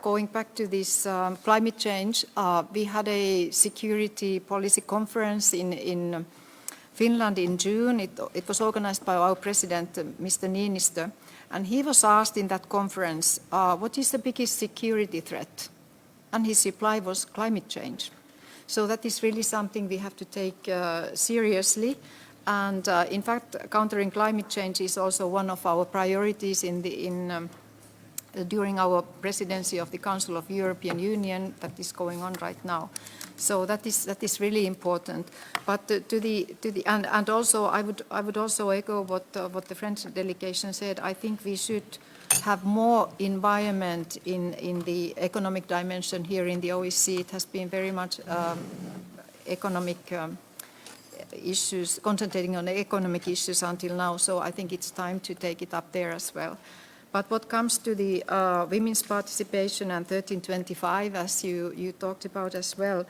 S7: going back to this climate change, we had a security policy conference in Finland in June. It was organized by our president, Mr. Niinistö, and he was asked in that conference, what is the biggest security threat? And his reply was climate change. So that is really something we have to take seriously. And in fact, countering climate change is also one of our priorities during our presidency of the Council of European Union that is going on right now. So that is really important. But and also I would also echo what the French delegation said. I think we should have more environment in the economic dimension here in the OSCE. It has been very much economic issues, concentrating on economic issues until now, so I think it's time to take it up there as well. But what comes to the women's participation and 1325, as you talked about as well,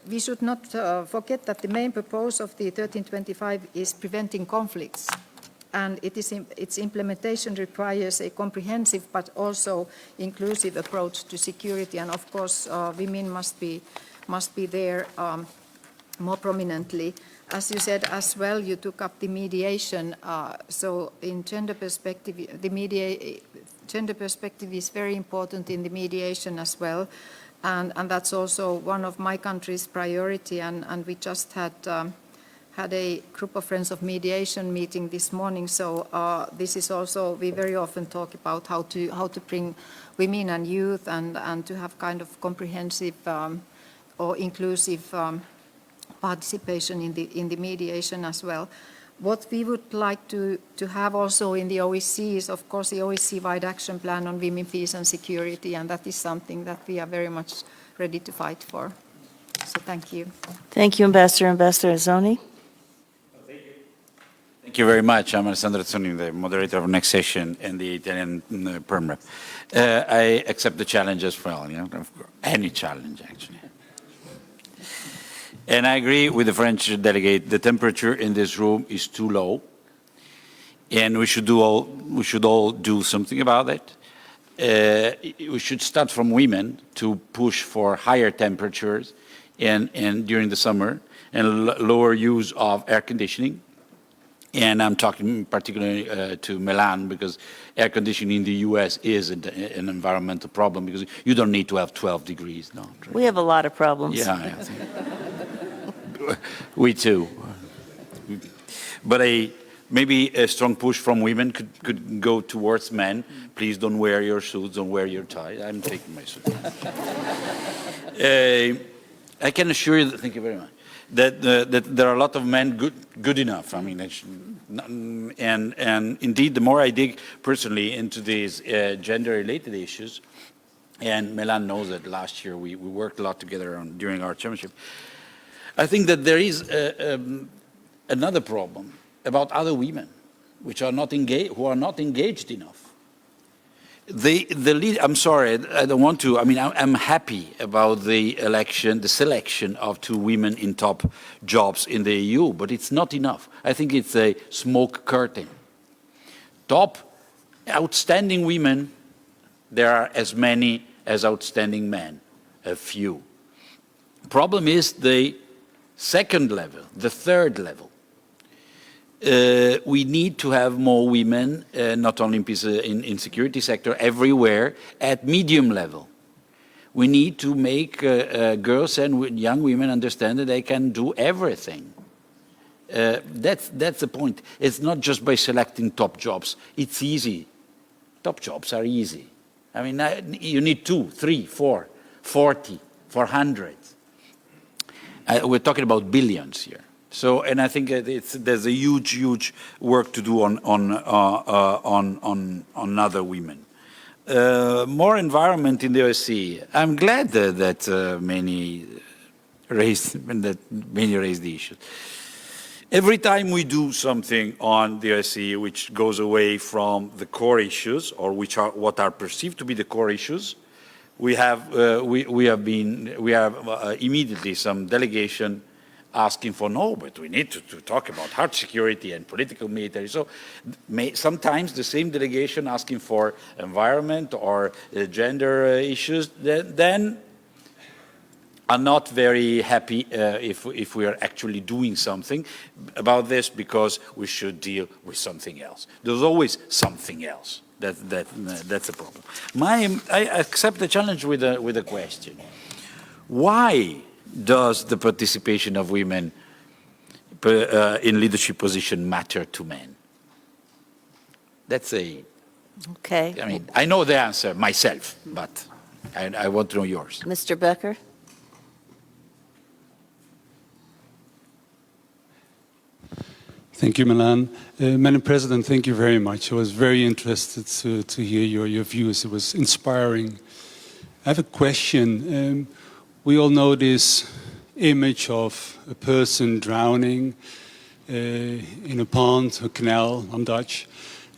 S7: we should not forget that the main purpose of the 1325 is preventing conflicts. And its implementation requires a comprehensive but also inclusive approach to security. And of course, women must be there more prominently. As you said as well, you took up the mediation. So in gender perspective, gender perspective is very important in the mediation as well. And that's also one of my country's priority. And we just had had a group of friends of mediation meeting this morning. So this is also, we very often talk about how to bring women and youth and to have kind of comprehensive or inclusive participation in the mediation as well. What we would like to have also in the OSCE is, of course, the OSCE-wide action plan on women, peace and security, and that is something that we are very much ready to fight for. So thank you.
S4: Thank you, Ambassador. Ambassador Azzoni.
S8: Thank you very much. I'm Alessandro Azzoni, the moderator of next session and the Italian Perm Rep. I accept the challenge as well, you know, any challenge actually. And I agree with the French delegate. The temperature in this room is too low, and we should all do something about it. We should start from women to push for higher temperatures and during the summer and lower use of air conditioning. And I'm talking particularly to Milan, because air conditioning in the US is an environmental problem, because you don't need to have 12 degrees. No,
S4: We have a lot of problems.
S8: yeah, we too. But maybe a strong push from women could go towards men. Please don't wear your suits, don't wear your tie. I'm taking my suit. I can assure you, thank you very much, that there are a lot of men good enough. I mean, and indeed, the more I dig personally into these gender-related issues, and Milan knows that last year we worked a lot together during our chairmanship, I think that there is another problem about other women who are not engaged enough. I'm sorry, I don't want to. I mean, I'm happy about the selection of 2 women in top jobs in the EU, but it's not enough. I think it's a smoke curtain. Top outstanding women, there are as many as outstanding men, a few. Problem is the second level, the third level. We need to have more women, not only in peace, in security sector, everywhere, at medium level. We need to make girls and young women understand that they can do everything. That's the point. It's not just by selecting top jobs. It's easy. Top jobs are easy. I mean, you need 2, 3, 4, 40, 400. We're talking about billions here. So, and I think there's a huge work to do on other women. More environment in the OSCE. I'm glad that many raised the issue. Every time we do something on the OSCE which goes away from the core issues, or what are perceived to be the core issues, we have immediately some delegation asking for no, but we need to talk about hard security and political military. So sometimes the same delegation asking for environment or gender issues then are not very happy if we are actually doing something about this, because we should deal with something else. There's always something else. That's a problem. I accept the challenge with a question. Why does the participation of women in leadership position matter to men? That's
S4: Okay.
S8: I mean, I know the answer myself, but I want to know yours.
S4: Mr. Becker?
S9: Thank you, Milan. Madam President, thank you very much. I was very interested to hear your views. It was inspiring. I have a question. We all know this image of a person drowning in a pond, a canal, I'm Dutch,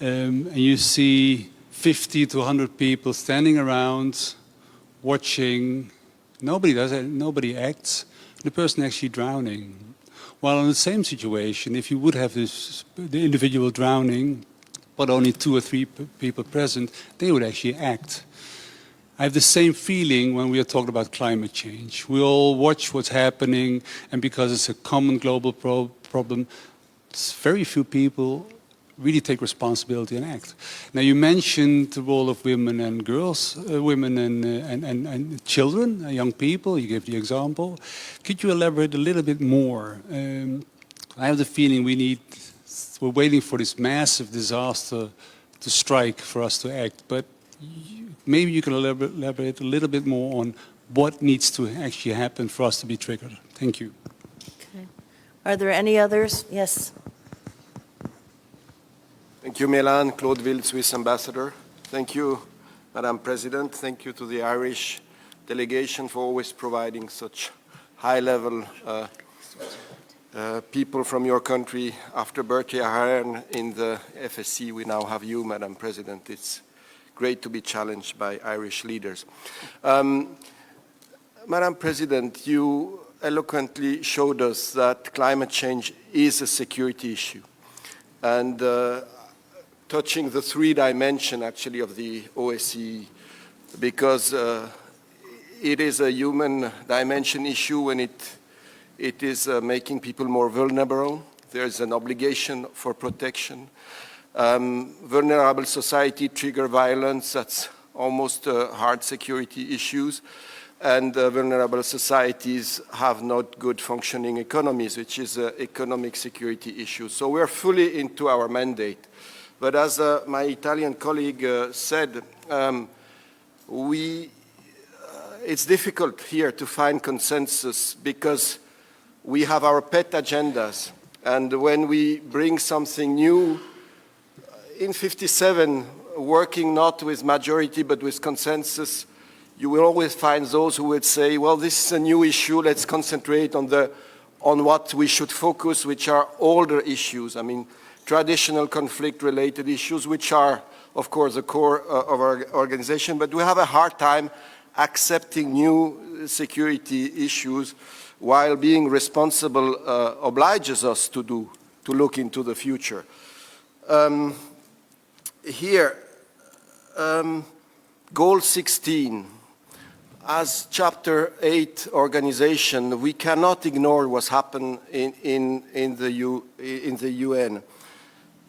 S9: and you see 50 to 100 people standing around, watching. Nobody does it, nobody acts. The person actually drowning. While in the same situation, if you would have the individual drowning, but only 2 or 3 people present, they would actually act. I have the same feeling when we are talking about climate change. We all watch what's happening, and because it's a common global problem, very few people really take responsibility and act. Now, you mentioned the role of women and girls, women and children, young people. You gave the example. Could you elaborate a little bit more? I have the feeling we're waiting for this massive disaster to strike for us to act, but maybe you can elaborate a little bit more on what needs to actually happen for us to be triggered. Thank you.
S4: Okay. Are there any others? Yes.
S10: Thank you, Milan. Claude Ville, Swiss Ambassador. Thank you, Madam President. Thank you to the Irish delegation for always providing such high-level people from your country. After Bertie Ahern in the FSC, we now have you, Madam President. It's great to be challenged by Irish leaders. Madam President, you eloquently showed us that climate change is a security issue. And touching the three dimensions, actually, of the OSCE, because it is a human dimension issue when it is making people more vulnerable. There's an obligation for protection. Vulnerable society trigger violence, that's almost hard security issues. And vulnerable societies have not good functioning economies, which is an economic security issue. So we're fully into our mandate. But as my Italian colleague said, it's difficult here to find consensus because we have our pet agendas. And when we bring something new, in 57, working not with majority but with consensus, you will always find those who would say, well, this is a new issue, let's concentrate on what we should focus, which are older issues. I mean, traditional conflict-related issues, which are, of course, the core of our organization, but we have a hard time accepting new security issues while being responsible obliges us to look into the future. Here, Goal 16, as Chapter 8 organization, we cannot ignore what's happened in the UN.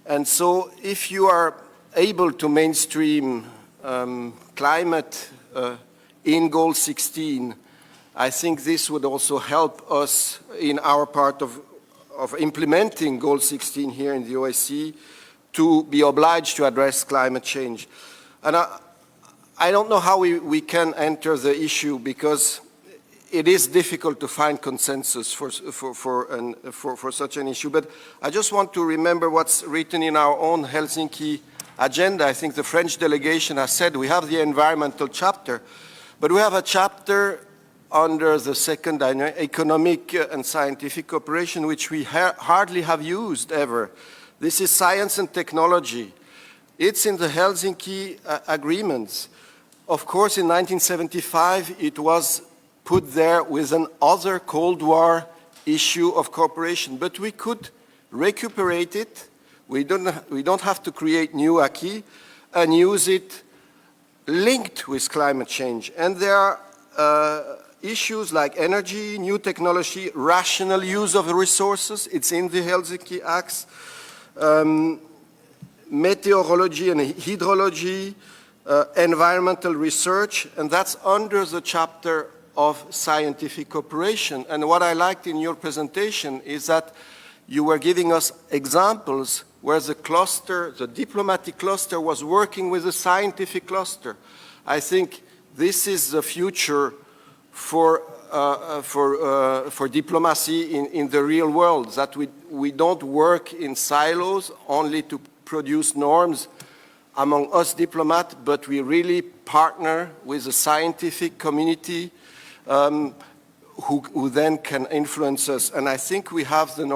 S10: And so if you are able to mainstream climate in Goal 16, I think this would also help us in our part of implementing Goal 16 here in the OSCE to be obliged to address climate change. And I don't know how we can enter the issue because it is difficult to find consensus for such an issue. But I just want to remember what's written in our own Helsinki agenda. I think the French delegation has said we have the environmental chapter, but we have a chapter under the second economic and scientific cooperation, which we hardly have used ever. This is science and technology. It's in the Helsinki agreements. Of course, in 1975, it was put there with another Cold War issue of cooperation, but we could recuperate it. We don't have to create new acquis and use it linked with climate change. And there are issues like energy, new technology, rational use of resources. It's in the Helsinki Acts. Meteorology and hydrology, environmental research, and that's under the chapter of scientific cooperation. And what I liked in your presentation is that you were giving us examples where the cluster, the diplomatic cluster, was working with the scientific cluster. I think this is the future for diplomacy in the real world, that we don't work in silos only to produce norms among us diplomats, but we really partner with the scientific community who then can influence us. And I think we have the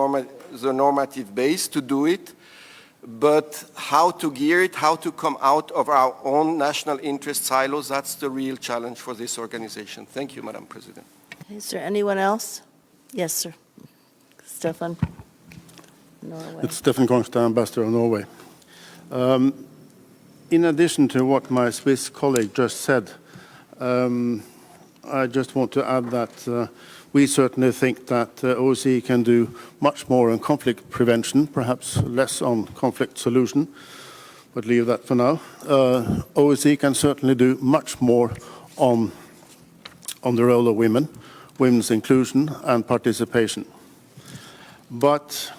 S10: normative base to do it, but how to gear it, how to come out of our own national interest silos, that's the real challenge for this organization. Thank you, Madam President.
S4: Is there anyone else? Yes, sir. Stefan, Norway.
S11: It's Stefan Kongstad, Ambassador of Norway. In addition to what my Swiss colleague just said, I just want to add that we certainly think that OSCE can do much more on conflict prevention, perhaps less on conflict solution, but leave that for now. OSCE can certainly do much more on the role of women, women's inclusion and participation. But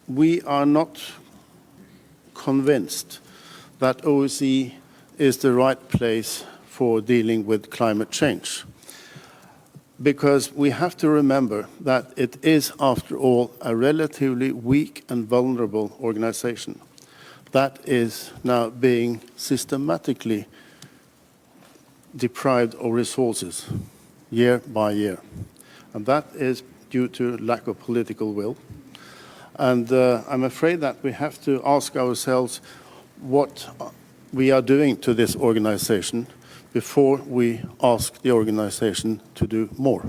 S11: we are not convinced that OSCE is the right place for dealing with climate change. Because we have to remember that it is, after all, a relatively weak and vulnerable organization that is now being systematically deprived of resources year by year. And that is due to lack of political will. And I'm afraid that we have to ask ourselves what we are doing to this organization before we ask the organization to do more.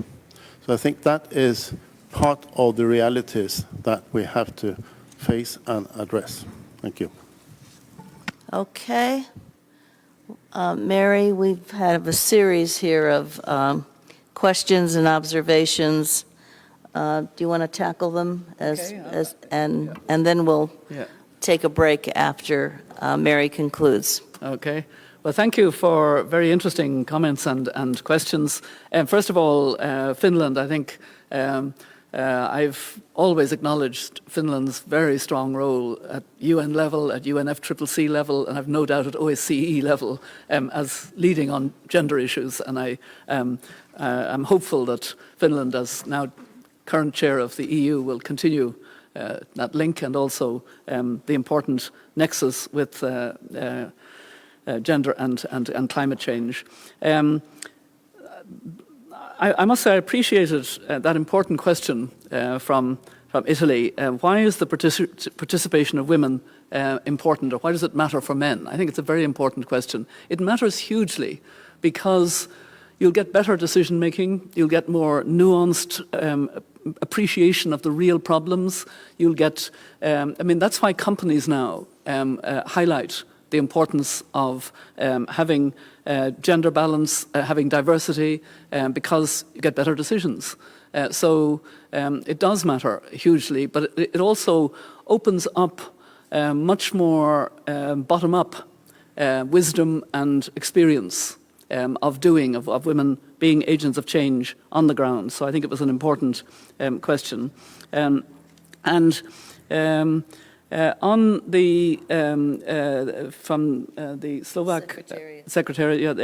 S11: So I think that is part of the realities that we have to face and address. Thank you.
S4: Okay. Mary, we've had a series here of questions and observations. Do you want to tackle them and then we'll take a break after Mary concludes.
S5: Okay. Well, thank you for very interesting comments and questions. First of all, Finland, I think I've always acknowledged Finland's very strong role at UN level, at UNFCCC level, and I've no doubt at OSCE level as leading on gender issues. And I'm hopeful that Finland, as now current chair of the EU, will continue that link and also the important nexus with gender and climate change. I must say I appreciated that important question from Italy. Why is the participation of women important, or why does it matter for men? I think it's a very important question. It matters hugely because you'll get better decision making, you'll get more nuanced appreciation of the real problems. You'll get, that's why companies now highlight the importance of having gender balance, having diversity, because you get better decisions. So it does matter hugely, but it also opens up much more bottom-up wisdom and experience of women being agents of change on the ground. So I think it was an important question. On the from the Slovak Secretariat,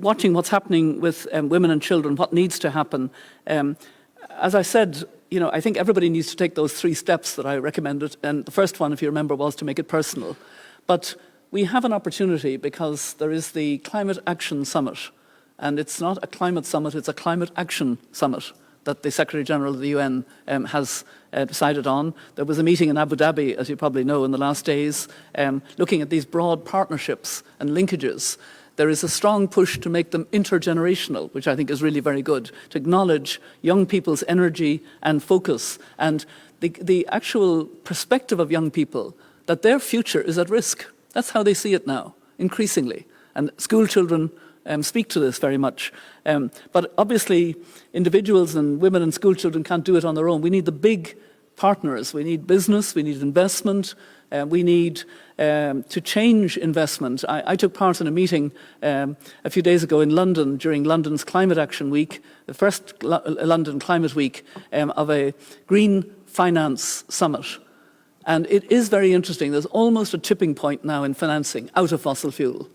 S5: watching what's happening with women and children, what needs to happen. As I said, I think everybody needs to take those 3 steps that I recommended. And the first one, if you remember, was to make it personal. But we have an opportunity because there is the Climate Action Summit. And it's not a climate summit, it's a climate action summit that the Secretary General of the UN has decided on. There was a meeting in Abu Dhabi, as you probably know, in the last days, looking at these broad partnerships and linkages. There is a strong push to make them intergenerational, which I think is really very good, to acknowledge young people's energy and focus and the actual perspective of young people that their future is at risk. That's how they see it now, increasingly. And school children speak to this very much. But obviously, individuals and women and school children can't do it on their own. We need the big partners. We need business, we need investment, we need to change investment. I took part in a meeting a few days ago in London during London's Climate Action Week, the first London Climate Week of a Green Finance Summit. And it is very interesting. There's almost a tipping point now in financing out of fossil fuel.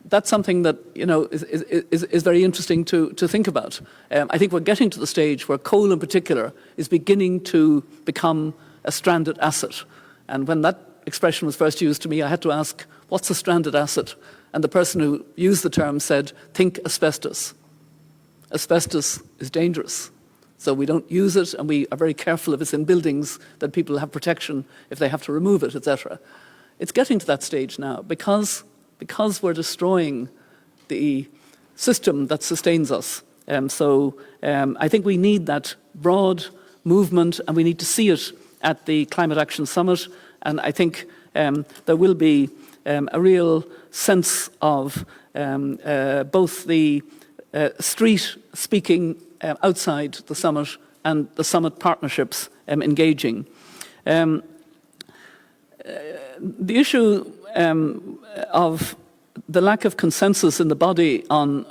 S5: That's something that is very interesting to think about. I think we're getting to the stage where coal in particular is beginning to become a stranded asset. And when that expression was first used to me, I had to ask, what's a stranded asset? And the person who used the term said, think asbestos. Asbestos is dangerous. So we don't use it, and we are very careful if it's in buildings that people have protection if they have to remove it, etc. It's getting to that stage now because we're destroying the system that sustains us. I think we need that broad movement, and we need to see it at the Climate Action Summit. And I think there will be a real sense of both the street speaking outside the summit and the summit partnerships engaging. The issue of the lack of consensus in the body on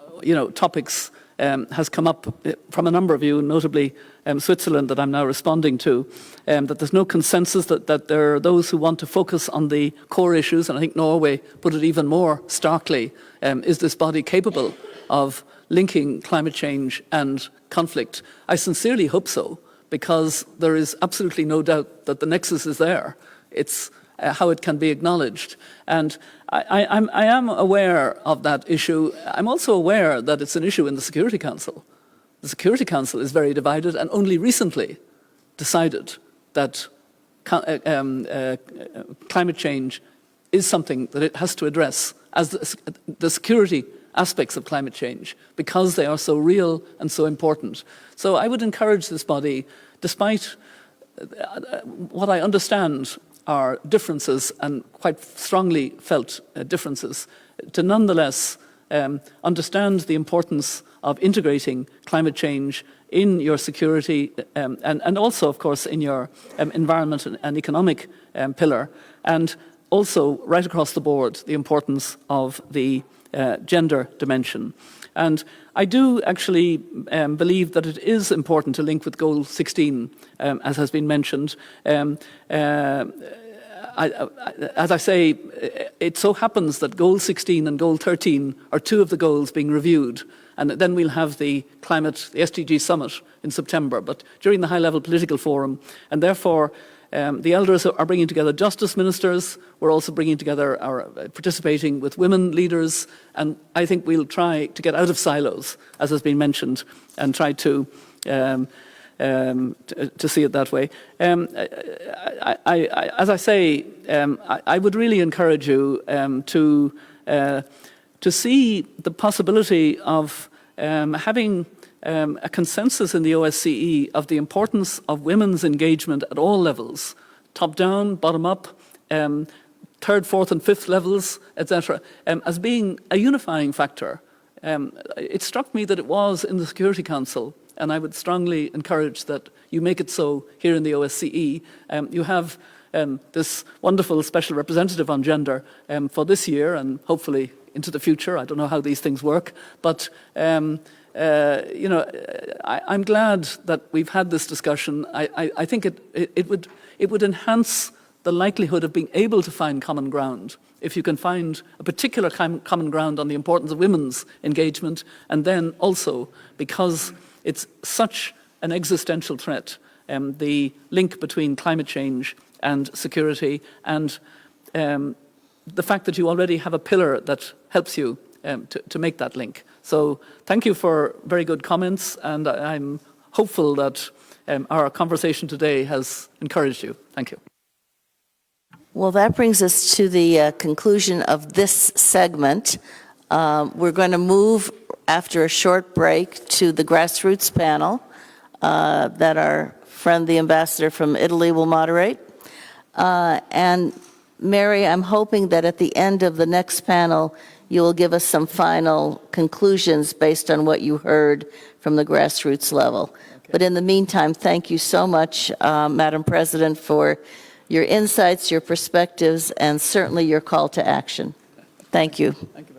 S5: topics has come up from a number of you, notably Switzerland that I'm now responding to, that there's no consensus, that there are those who want to focus on the core issues, and I think Norway put it even more starkly. Is this body capable of linking climate change and conflict? I sincerely hope so, because there is absolutely no doubt that the nexus is there. It's how it can be acknowledged. And I am aware of that issue. I'm also aware that it's an issue in the Security Council. The Security Council is very divided and only recently decided that climate change is something that it has to address as the security aspects of climate change, because they are so real and so important. So I would encourage this body, despite what I understand are differences and quite strongly felt differences, to nonetheless understand the importance of integrating climate change in your security and also, of course, in your environment and economic pillar, and also right across the board the importance of the gender dimension. And I do actually believe that it is important to link with Goal 16, as has been mentioned. As I say, it so happens that Goal 16 and Goal 13 are two of the goals being reviewed, and then we'll have the SDG summit in September, but during the high-level political forum, and therefore the elders are bringing together justice ministers. We're also bringing together participating with women leaders, and I think we'll try to get out of silos, as has been mentioned, and try to see it that way. As I say, I would really encourage you to see the possibility of having a consensus in the OSCE of the importance of women's engagement at all levels, top down, bottom up, third, fourth and fifth levels, etc., as being a unifying factor. It struck me that it was in the Security Council, and I would strongly encourage that you make it so here in the OSCE. You have this wonderful special representative on gender for this year and hopefully into the future. I don't know how these things work, but I'm glad that we've had this discussion. I think it would enhance the likelihood of being able to find common ground if you can find a particular common ground on the importance of women's engagement, and then also, because it's such an existential threat, the link between climate change and security, and the fact that you already have a pillar that helps you to make that link. So thank you for very good comments, and I'm hopeful that our conversation today has encouraged you. Thank you.
S4: Well, that brings us to the conclusion of this segment. We're going to move, after a short break, to the grassroots panel that our friend, the ambassador from Italy, will moderate. And Mary, I'm hoping that at the end of the next panel, you will give us some final conclusions based on what you heard from the grassroots level. Okay. But in the meantime, thank you so much, Madam President, for your insights, your perspectives, and certainly your call to action. Thank you.
S5: Thank you.